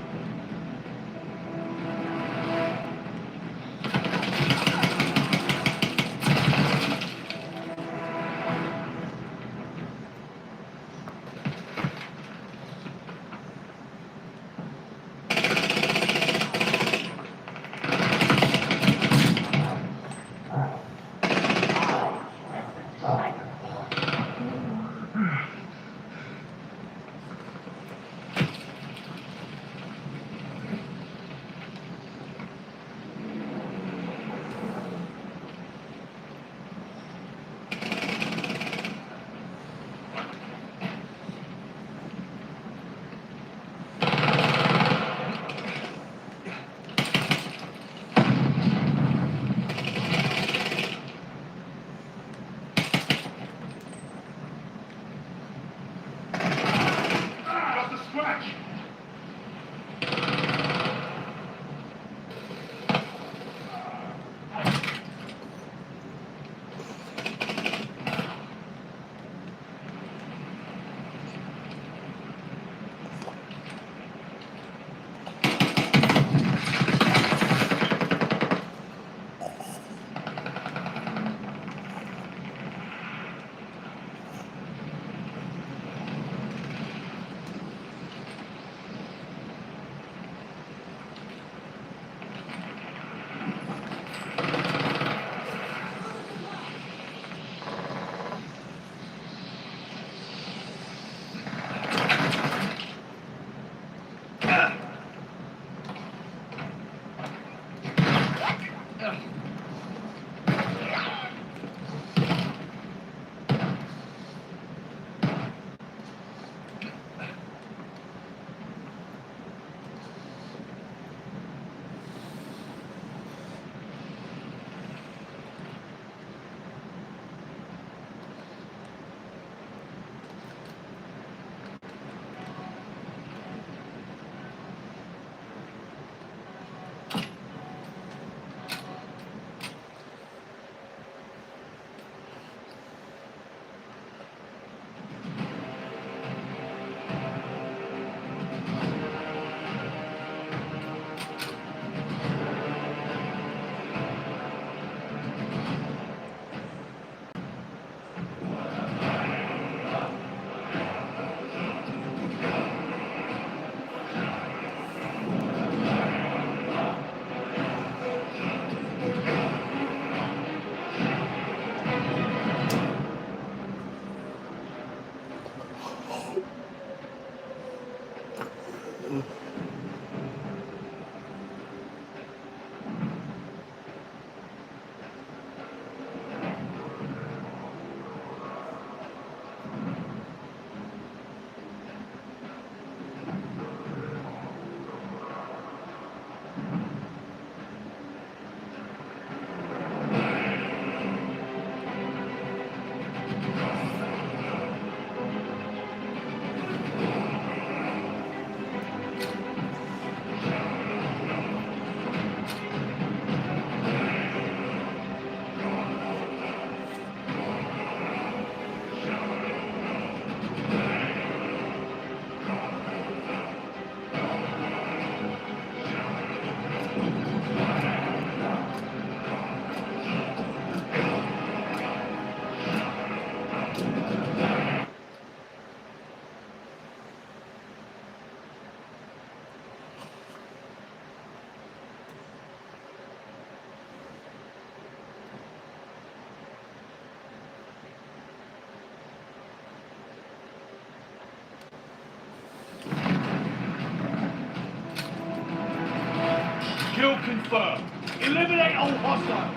confirmed. Eliminate all hostiles.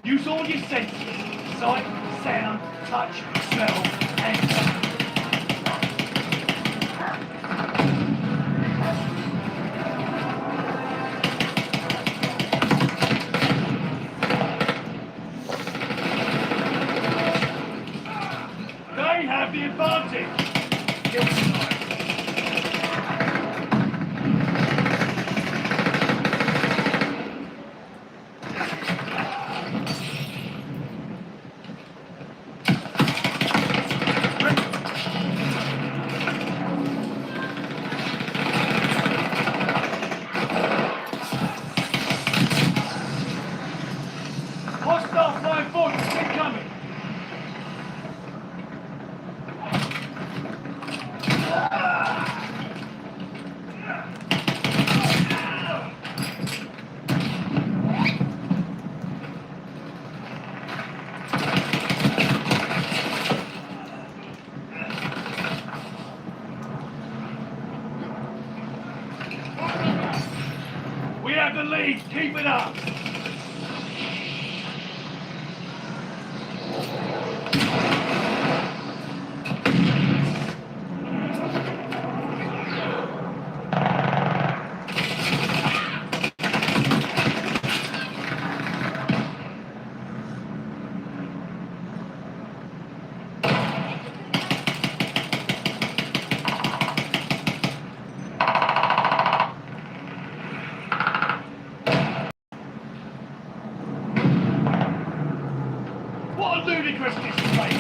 Use all your senses. Sight, sound, touch, smell, and taste. They have the advantage. Kill tonight. Hostile flying fortress incoming. We have the lead. Keep it up. What a ludicrous display!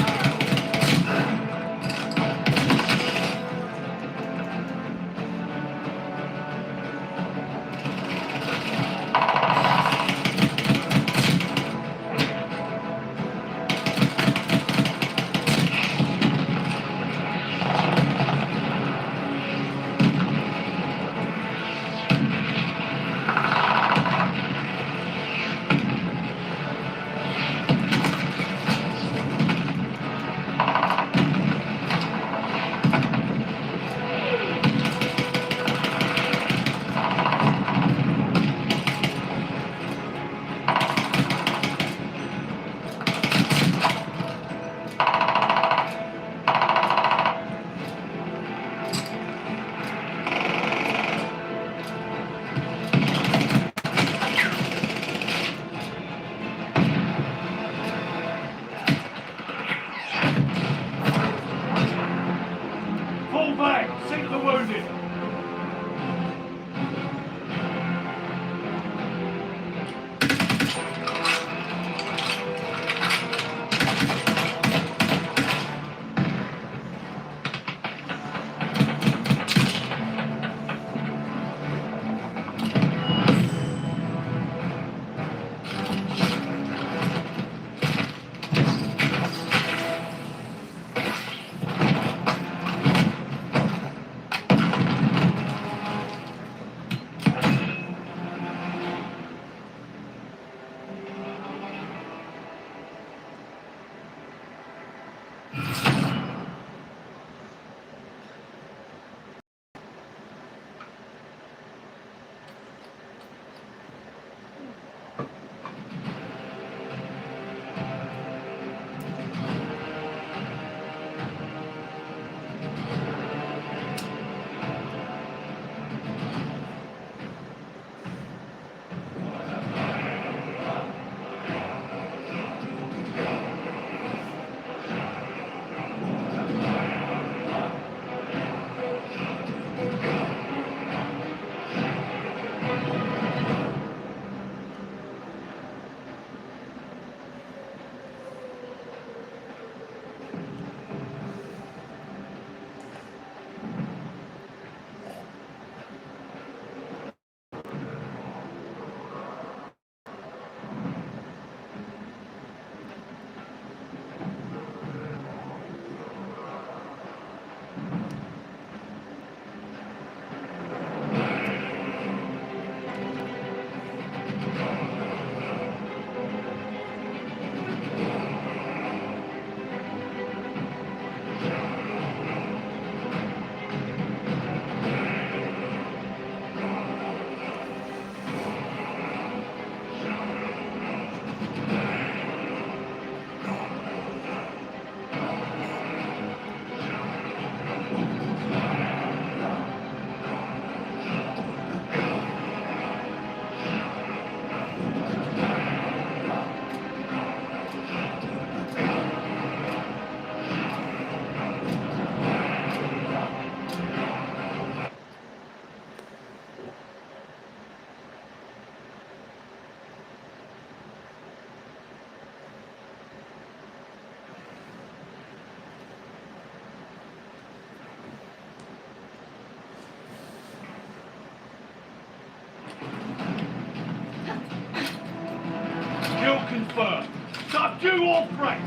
confirmed. Subdue all threats.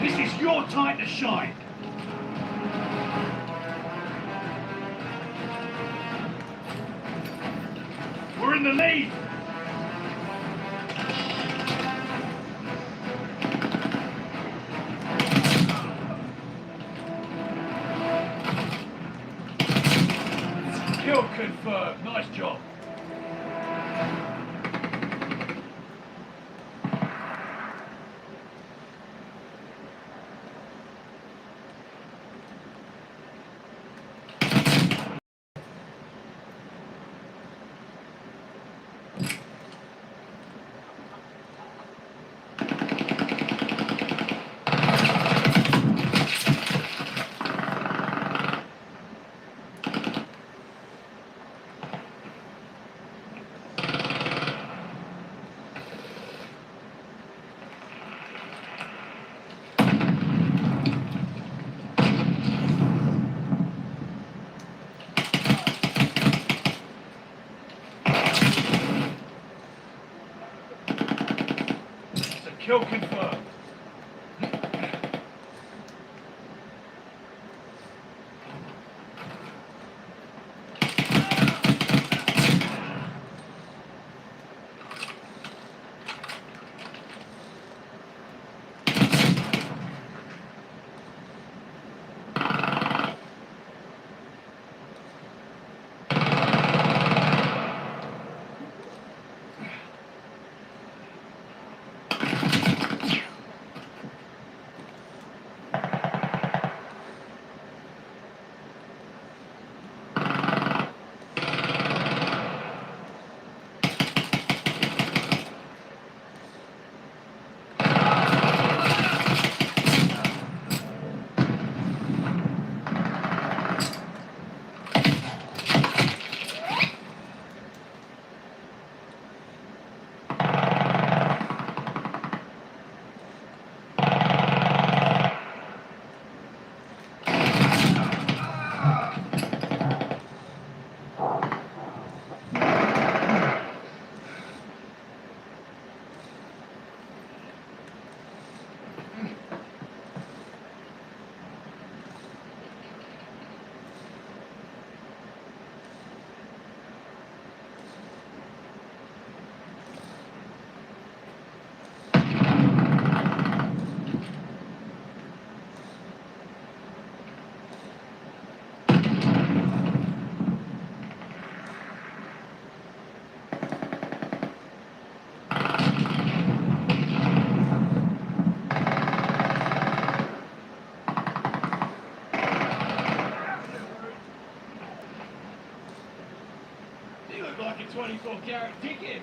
This is your time to shine. We're in the lead. Kill confirmed. Nice job. Kill confirmed. You look like a 24-carat ticket.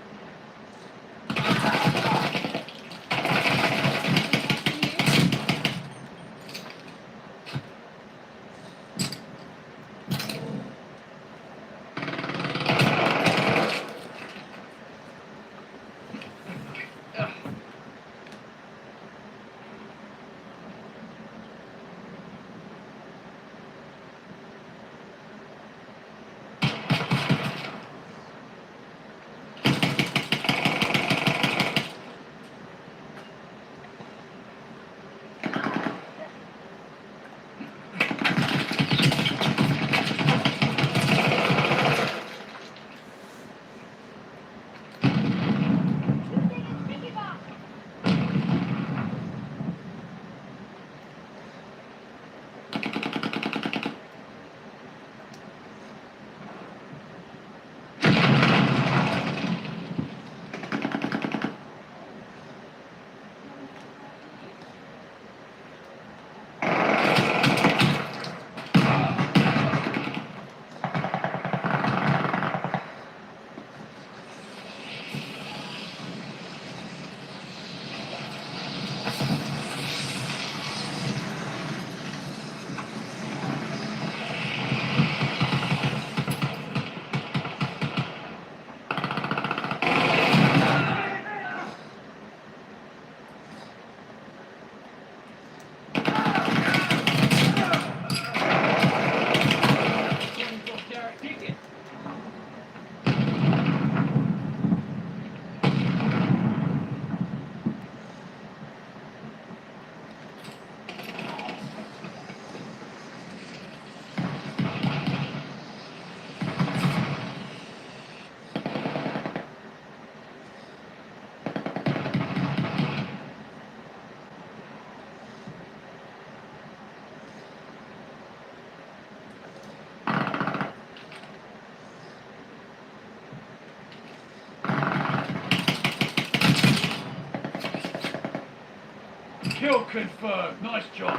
Kill confirmed. Nice job.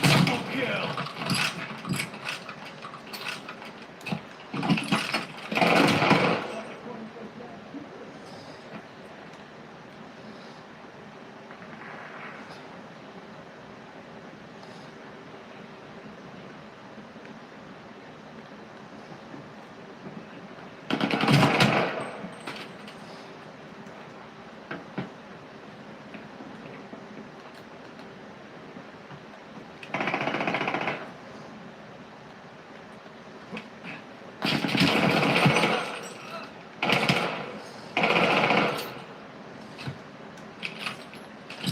Double kill.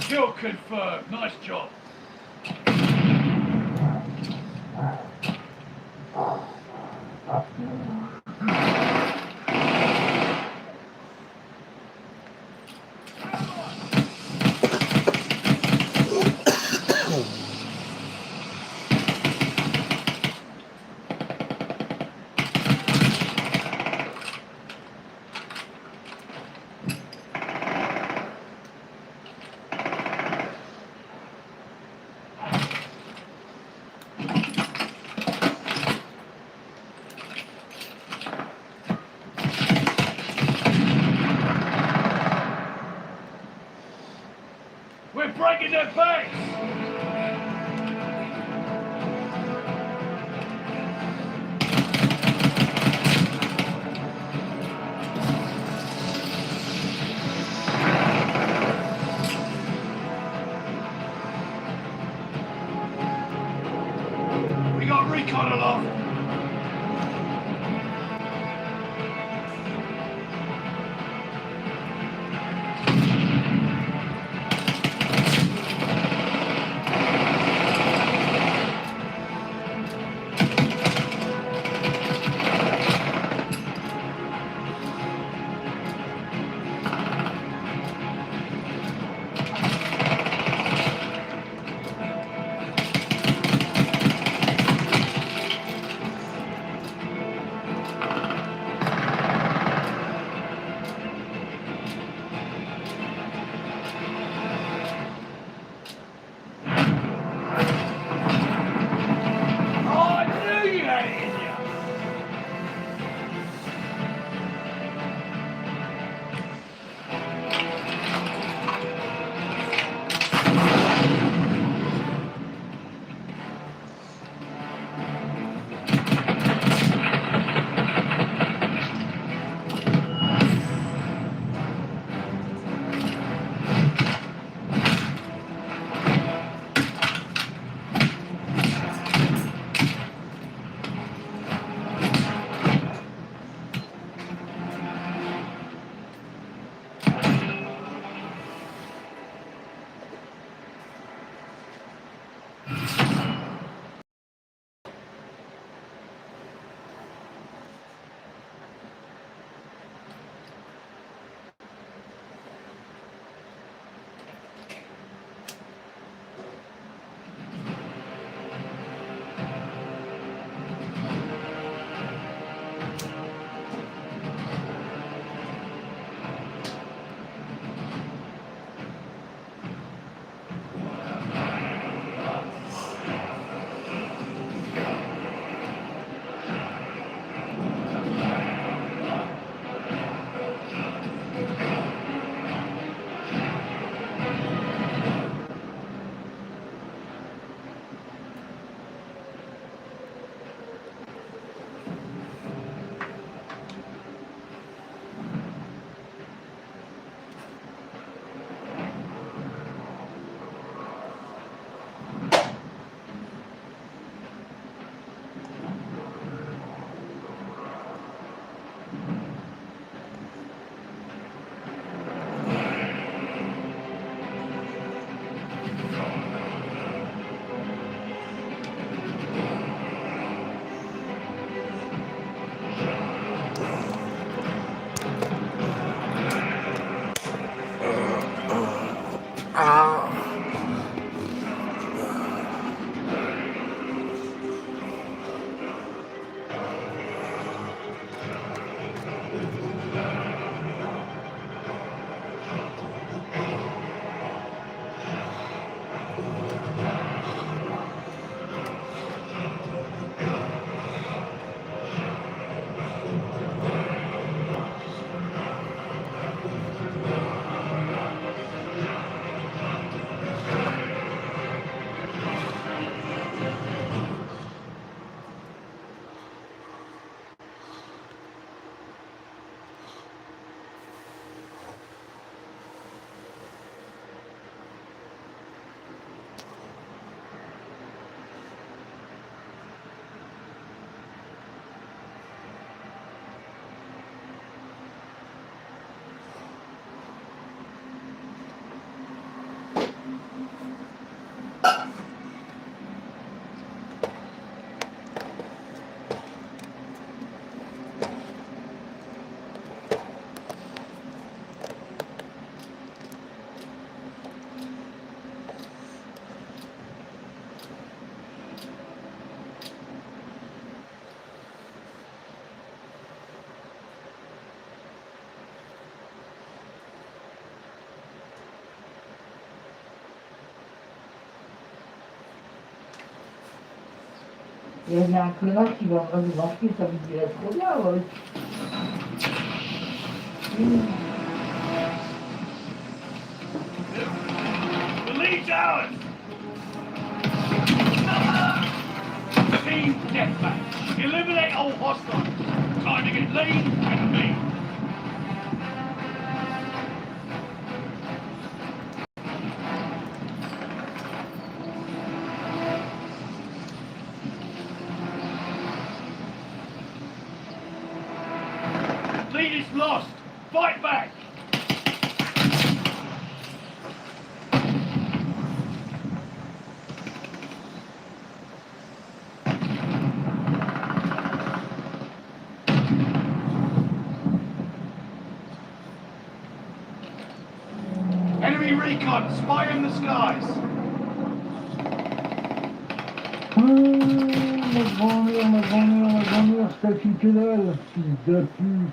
Kill confirmed. Nice job. We're breaking their base! We got recon along. Jednak laki wam rozważki to widzę schodziałość. The lead's ours! Team deathmatch. Eliminate all hostiles. Time to get lean and mean. Lead is lost. Fight back. Enemy recon, spy in the skies. Wstawiciel, pizdaci.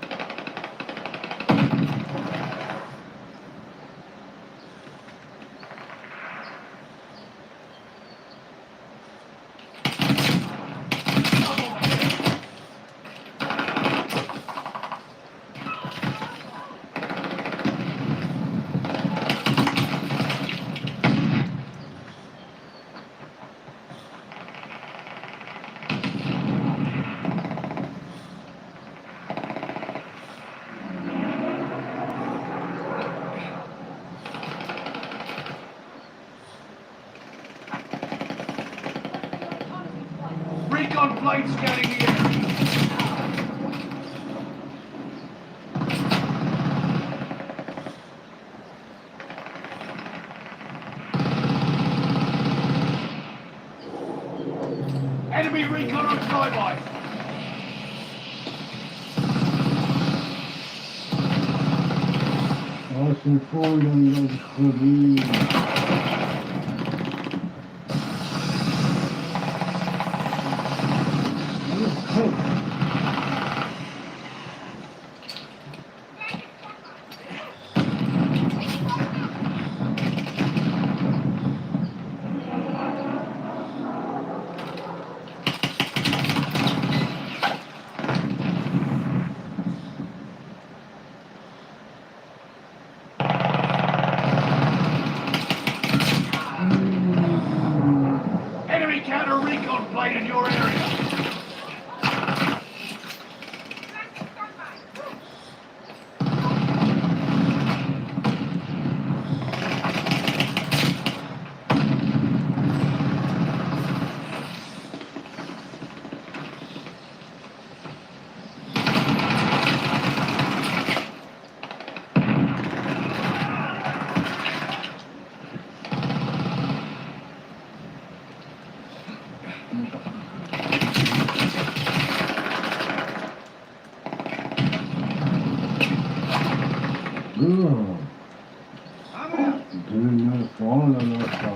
Recon plane scanning the area. Enemy recon on flyby. Właśnie fajnie rozchodzi. Enemy counter recon plane in your area. Dünne vorne noch da.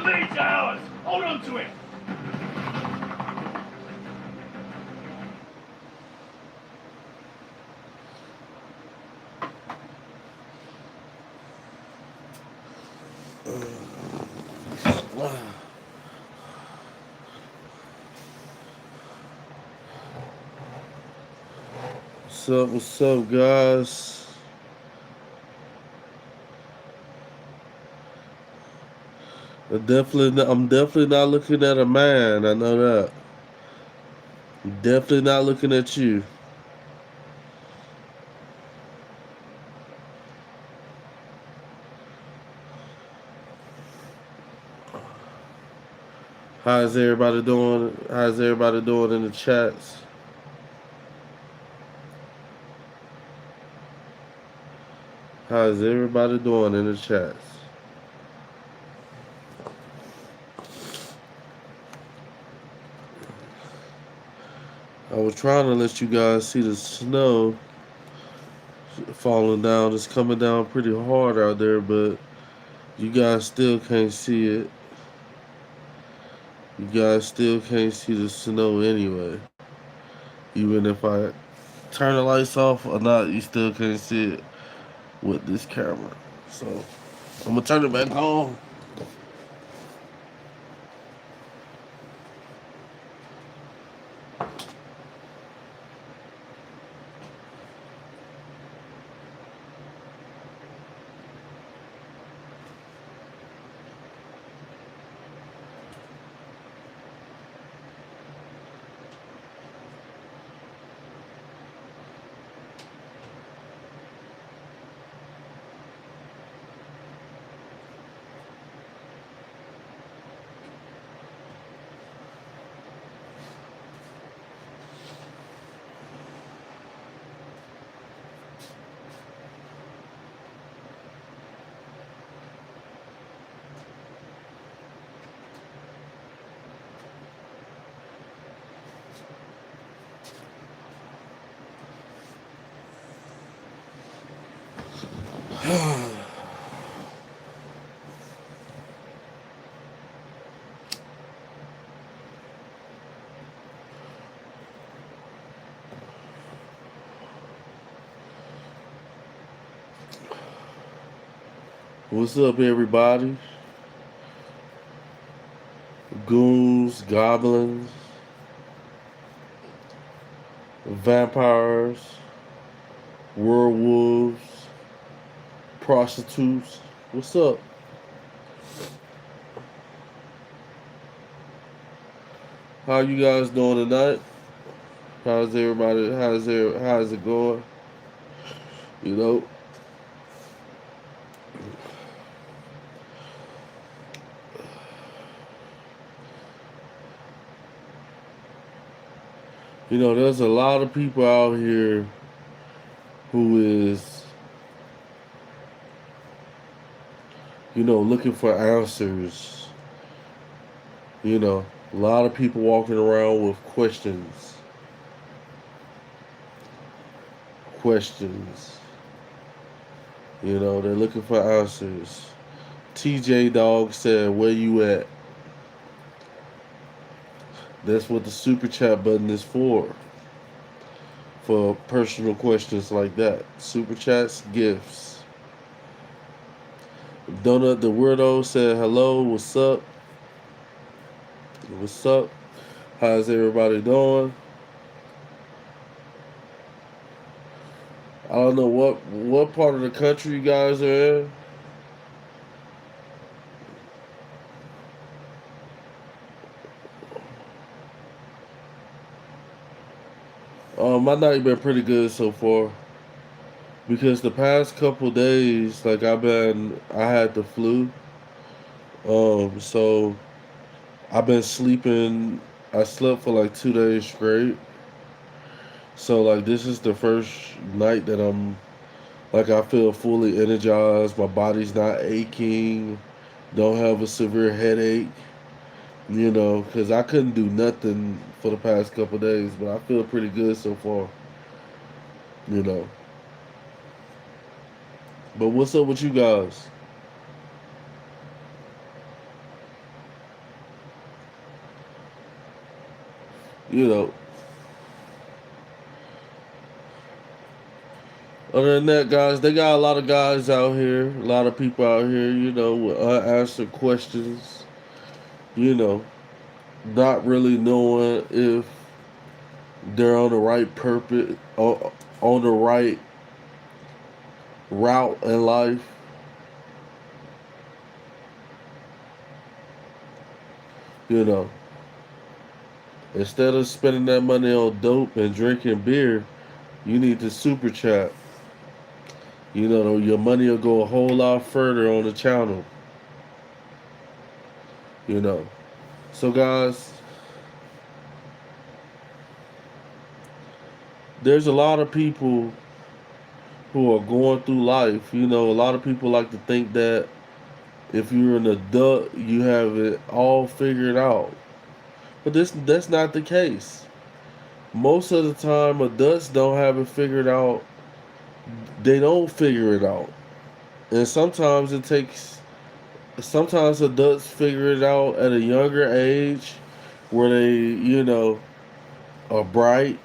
lead's ours. Hold on to it. What's up, guys? I'm definitely not looking at a man. I know that. I'm definitely not looking at you. How's everybody doing? How's everybody doing in the chats? How's everybody doing in the chats? I was trying to let you guys see the snow falling down. It's coming down pretty hard out there, but you guys still can't see it. You guys still can't see the snow anyway. Even if I turn the lights off or not, you still can't see it with this camera. So I'm gonna turn it back on. What's up, everybody? Goons, goblins, vampires, werewolves, prostitutes. What's up? How you guys doing tonight? How's everybody? How's it going? You know. You know, there's a lot of people out here who is, you know, looking for answers. You know, a lot of people walking around with questions. You know, they're looking for answers. TJ Dog said, "Where you at?" That's what the super chat button is for personal questions like that. Super chats, gifts. Donut the Weirdo said, "Hello, what's up? What's up? How's everybody doing?" I don't know what part of the country you guys are in. My night been pretty good so far. Because the past couple days, like I had the flu. So I've been sleeping. I slept for like 2 days straight. So like this is the first night that I feel fully energized. My body's not aching. Don't have a severe headache. You know, because I couldn't do nothing for the past couple days, but I feel pretty good so far. You know. But what's up with you guys? You know, other than that, guys, they got a lot of guys out here, a lot of people out here, you know, with unanswered questions, you know, not really knowing if they're on the right purpose, on the right route in life. You know, instead of spending that money on dope and drinking beer, you need to super chat. You know, your money will go a whole lot further on the channel. You know, so guys, there's a lot of people who are going through life. You know, a lot of people like to think that if you're an adult, you have it all figured out. But that's not the case. Most of the time, adults don't have it figured out. They don't figure it out, and sometimes it takes. Sometimes adults figure it out at a younger age, where they, you know, are bright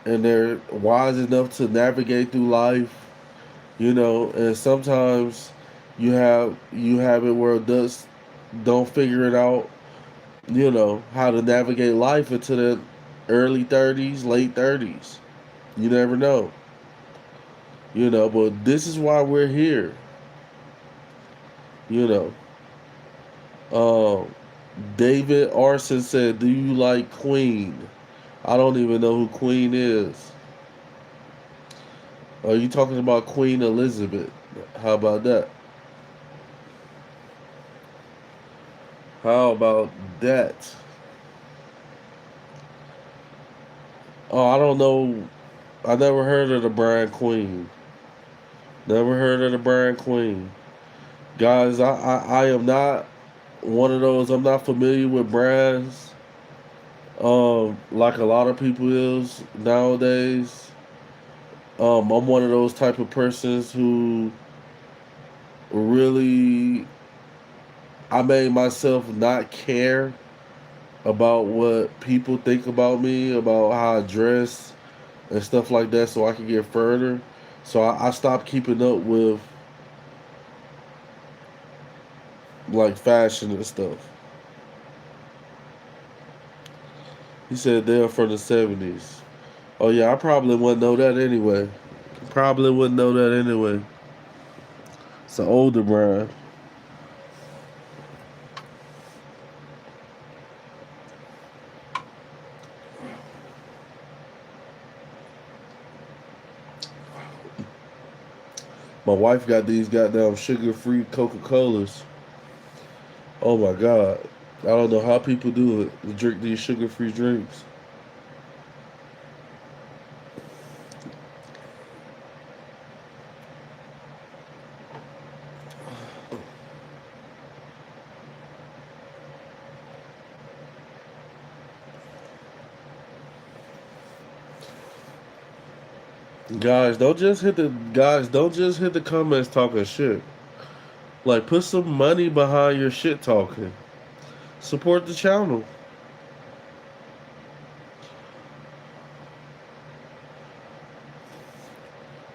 and they're wise enough to navigate through life. You know, and sometimes you have it where adults don't figure it out, you know, how to navigate life into the early 30s, late 30s. You never know. You know, but this is why we're here. You know. Um David Arson said, "Do you like Queen?" I don't even know who Queen is. Are you talking about Queen Elizabeth? How about that? How about that? Oh, I don't know. I never heard of the brand Queen. Never heard of the brand Queen. Guys, I am not one of those. I'm not familiar with brands. Like a lot of people is nowadays. I'm one of those type of persons who really I made myself not care about what people think about me, about how I dress and stuff like that, so I can get further. So I stopped keeping up with like fashion and stuff. He said they're from the '70s. Oh yeah, I probably wouldn't know that anyway. Probably wouldn't know that anyway. It's an older brand. My wife got these goddamn sugar-free Coca-Colas. Oh my god. I don't know how people do it to drink these sugar-free drinks. Guys, don't just hit the comments talking shit. Like put some money behind your shit talking. Support the channel.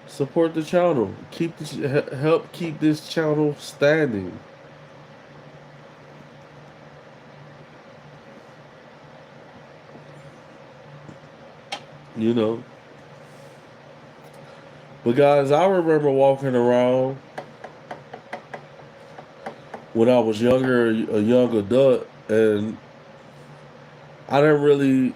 Support the channel. Help keep this channel standing. You know. But guys, I remember walking around when I was younger, a young adult, and I didn't really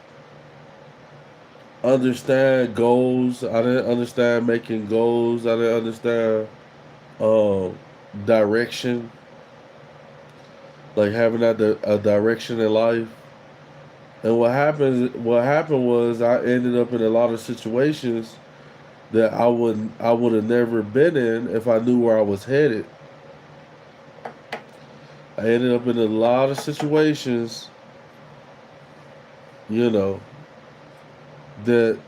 understand goals. I didn't understand making goals. I didn't understand um, direction, like having a direction in life. And what happened was I ended up in a lot of situations that I would have never been in if I knew where I was headed. I ended up in a lot of situations, you know, that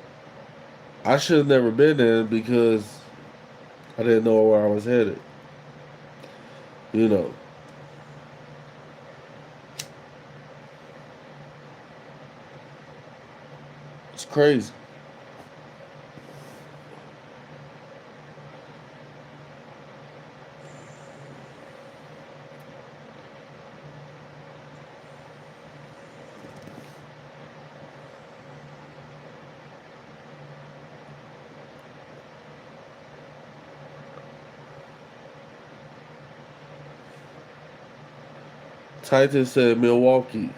I should have never been in because I didn't know where I was headed. You know. crazy. Titan said Milwaukee.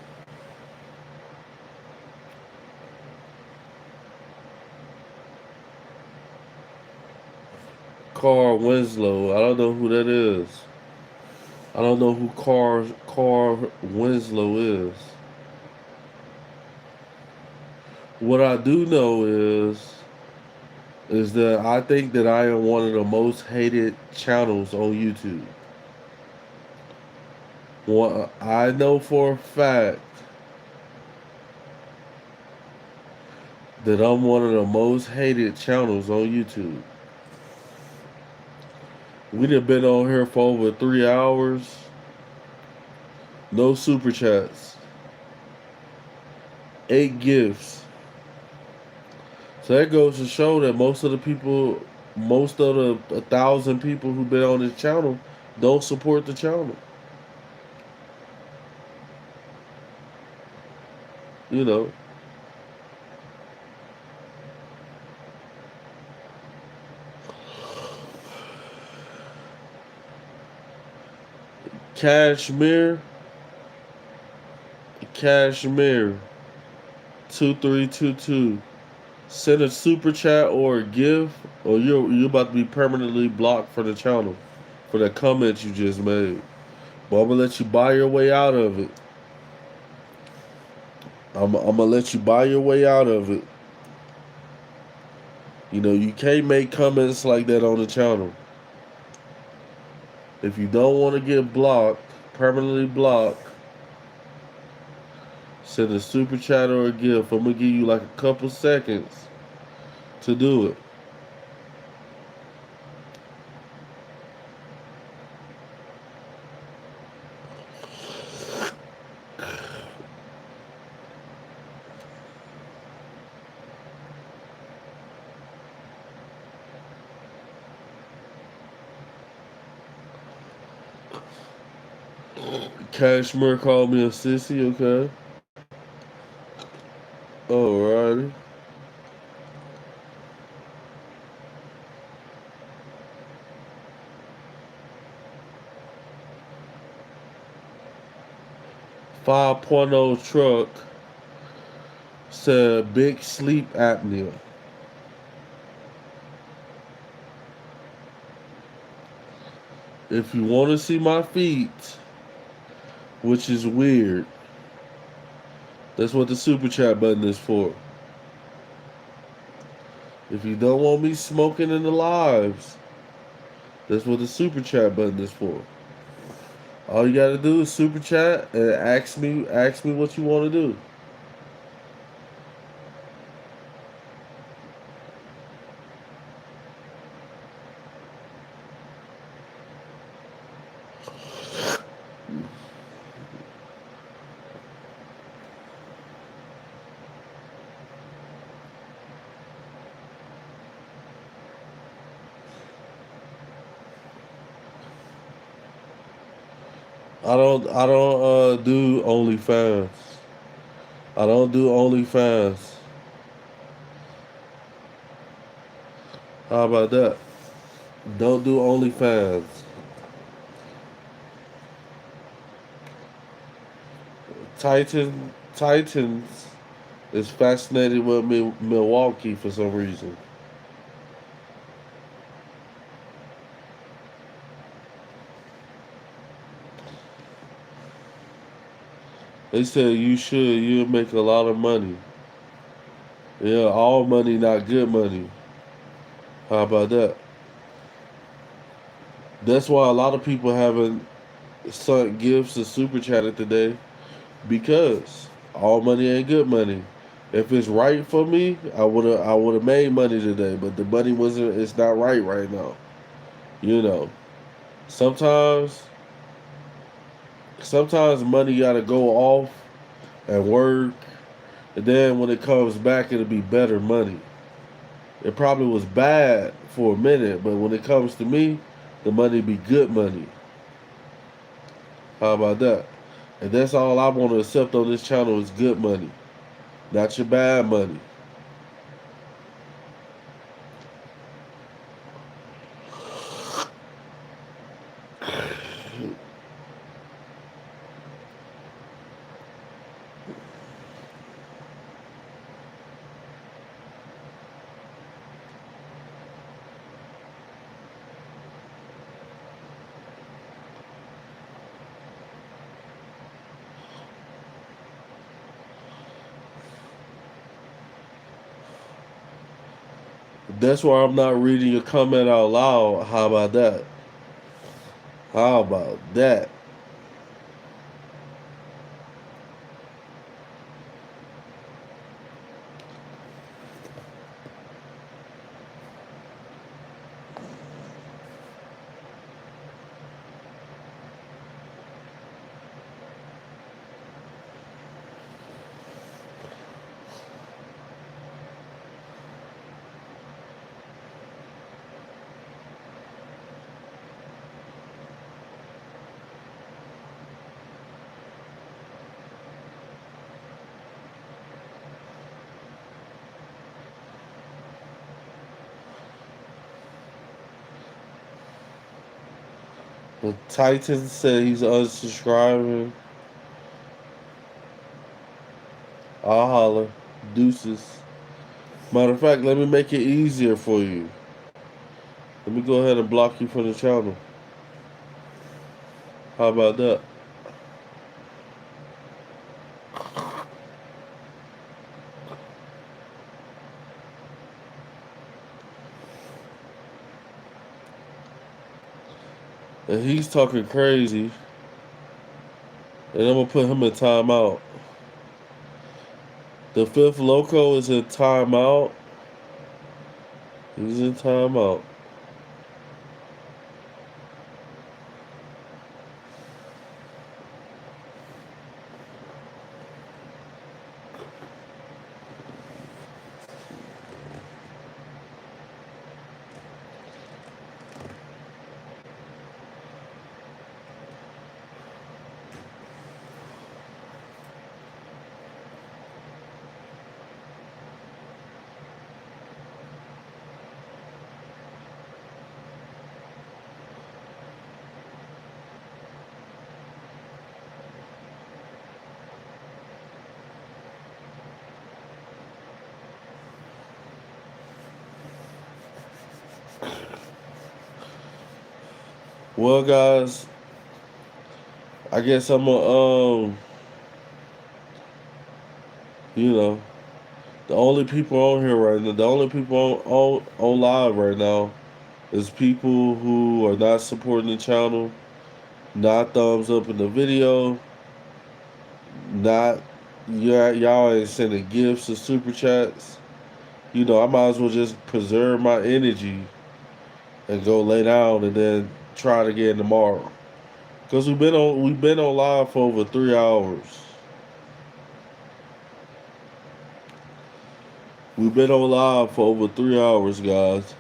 Carl Winslow. I don't know who that is. I don't know who Carl Winslow is. What I do know is that I think that I am one of the most hated channels on YouTube. Well, I know for a fact that I'm one of the most hated channels on YouTube. We'd have been on here for over 3 hours. No super chats. 8 gifts. So that goes to show that most of the 1,000 people who've been on this channel don't support the channel. You know. Cashmere 2322. Send a super chat or a gift, or you're about to be permanently blocked from the channel for the comment you just made. But I'm gonna let you buy your way out of it. I'm gonna let you buy your way out of it. You know, you can't make comments like that on the channel. If you don't want to get blocked, permanently blocked, send a super chat or a gift. I'm gonna give you like a couple seconds to do it. Cashmere called me a sissy, okay? Alrighty. Five point oh truck said big sleep apnea. If you want to see my feet, which is weird, that's what the super chat button is for. If you don't want me smoking in the lives, that's what the super chat button is for. All you gotta do is super chat and ask me what you want to do. I don't do OnlyFans. I don't do OnlyFans. How about that? Don't do OnlyFans. Titans is fascinated with Milwaukee for some reason. They said you'll make a lot of money. Yeah, all money, not good money. How about that? That's why a lot of people haven't sent gifts or super chatted today, because all money ain't good money. If it's right for me, I would have made money today, but the money wasn't. It's not right now. You know, sometimes money gotta go off and work And then when it comes back, it'll be better money. It probably was bad for a minute, but when it comes to me, the money be good money. How about that? And that's all I want to accept on this channel is good money, not your bad money. That's why I'm not reading your comment out loud. How about that? How about that? The Titan said he's unsubscribing. I'll holler. Deuces. Matter of fact, let me make it easier for you. Let me go ahead and block you from the channel. How about that? And he's talking crazy. And I'm going to put him in timeout. The fifth loco is in timeout. He's in timeout. Well, guys, I guess I'm gonna you know, the only people on here right now, the only people on live right now is people who are not supporting the channel, not thumbs up in the video, not y'all ain't sending gifts or super chats. You know, I might as well just preserve my energy and go lay down and then try it again tomorrow. Cause we've been on live for over 3 hours. We've been on live for over 3 hours, guys.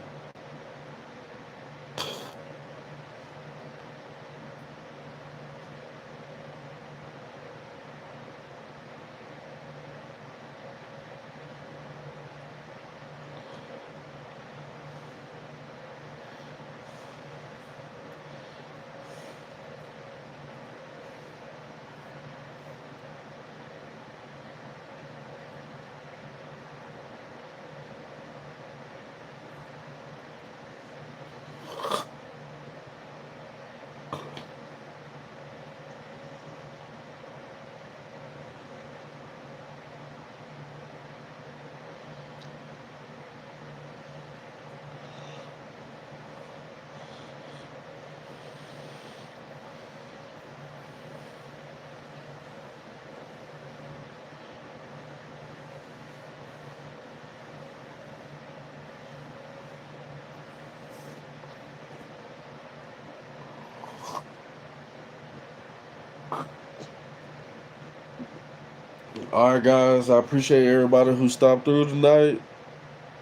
All right, guys. I appreciate everybody who stopped through tonight.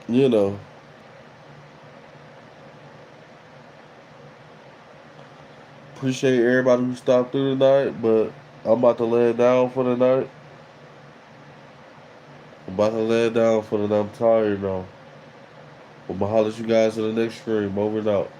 You know, appreciate everybody who stopped through tonight. But I'm about to lay it down for the night. I'm about to lay it down for the night. I'm tired now. I'm gonna holler at you guys in the next stream. Over and out.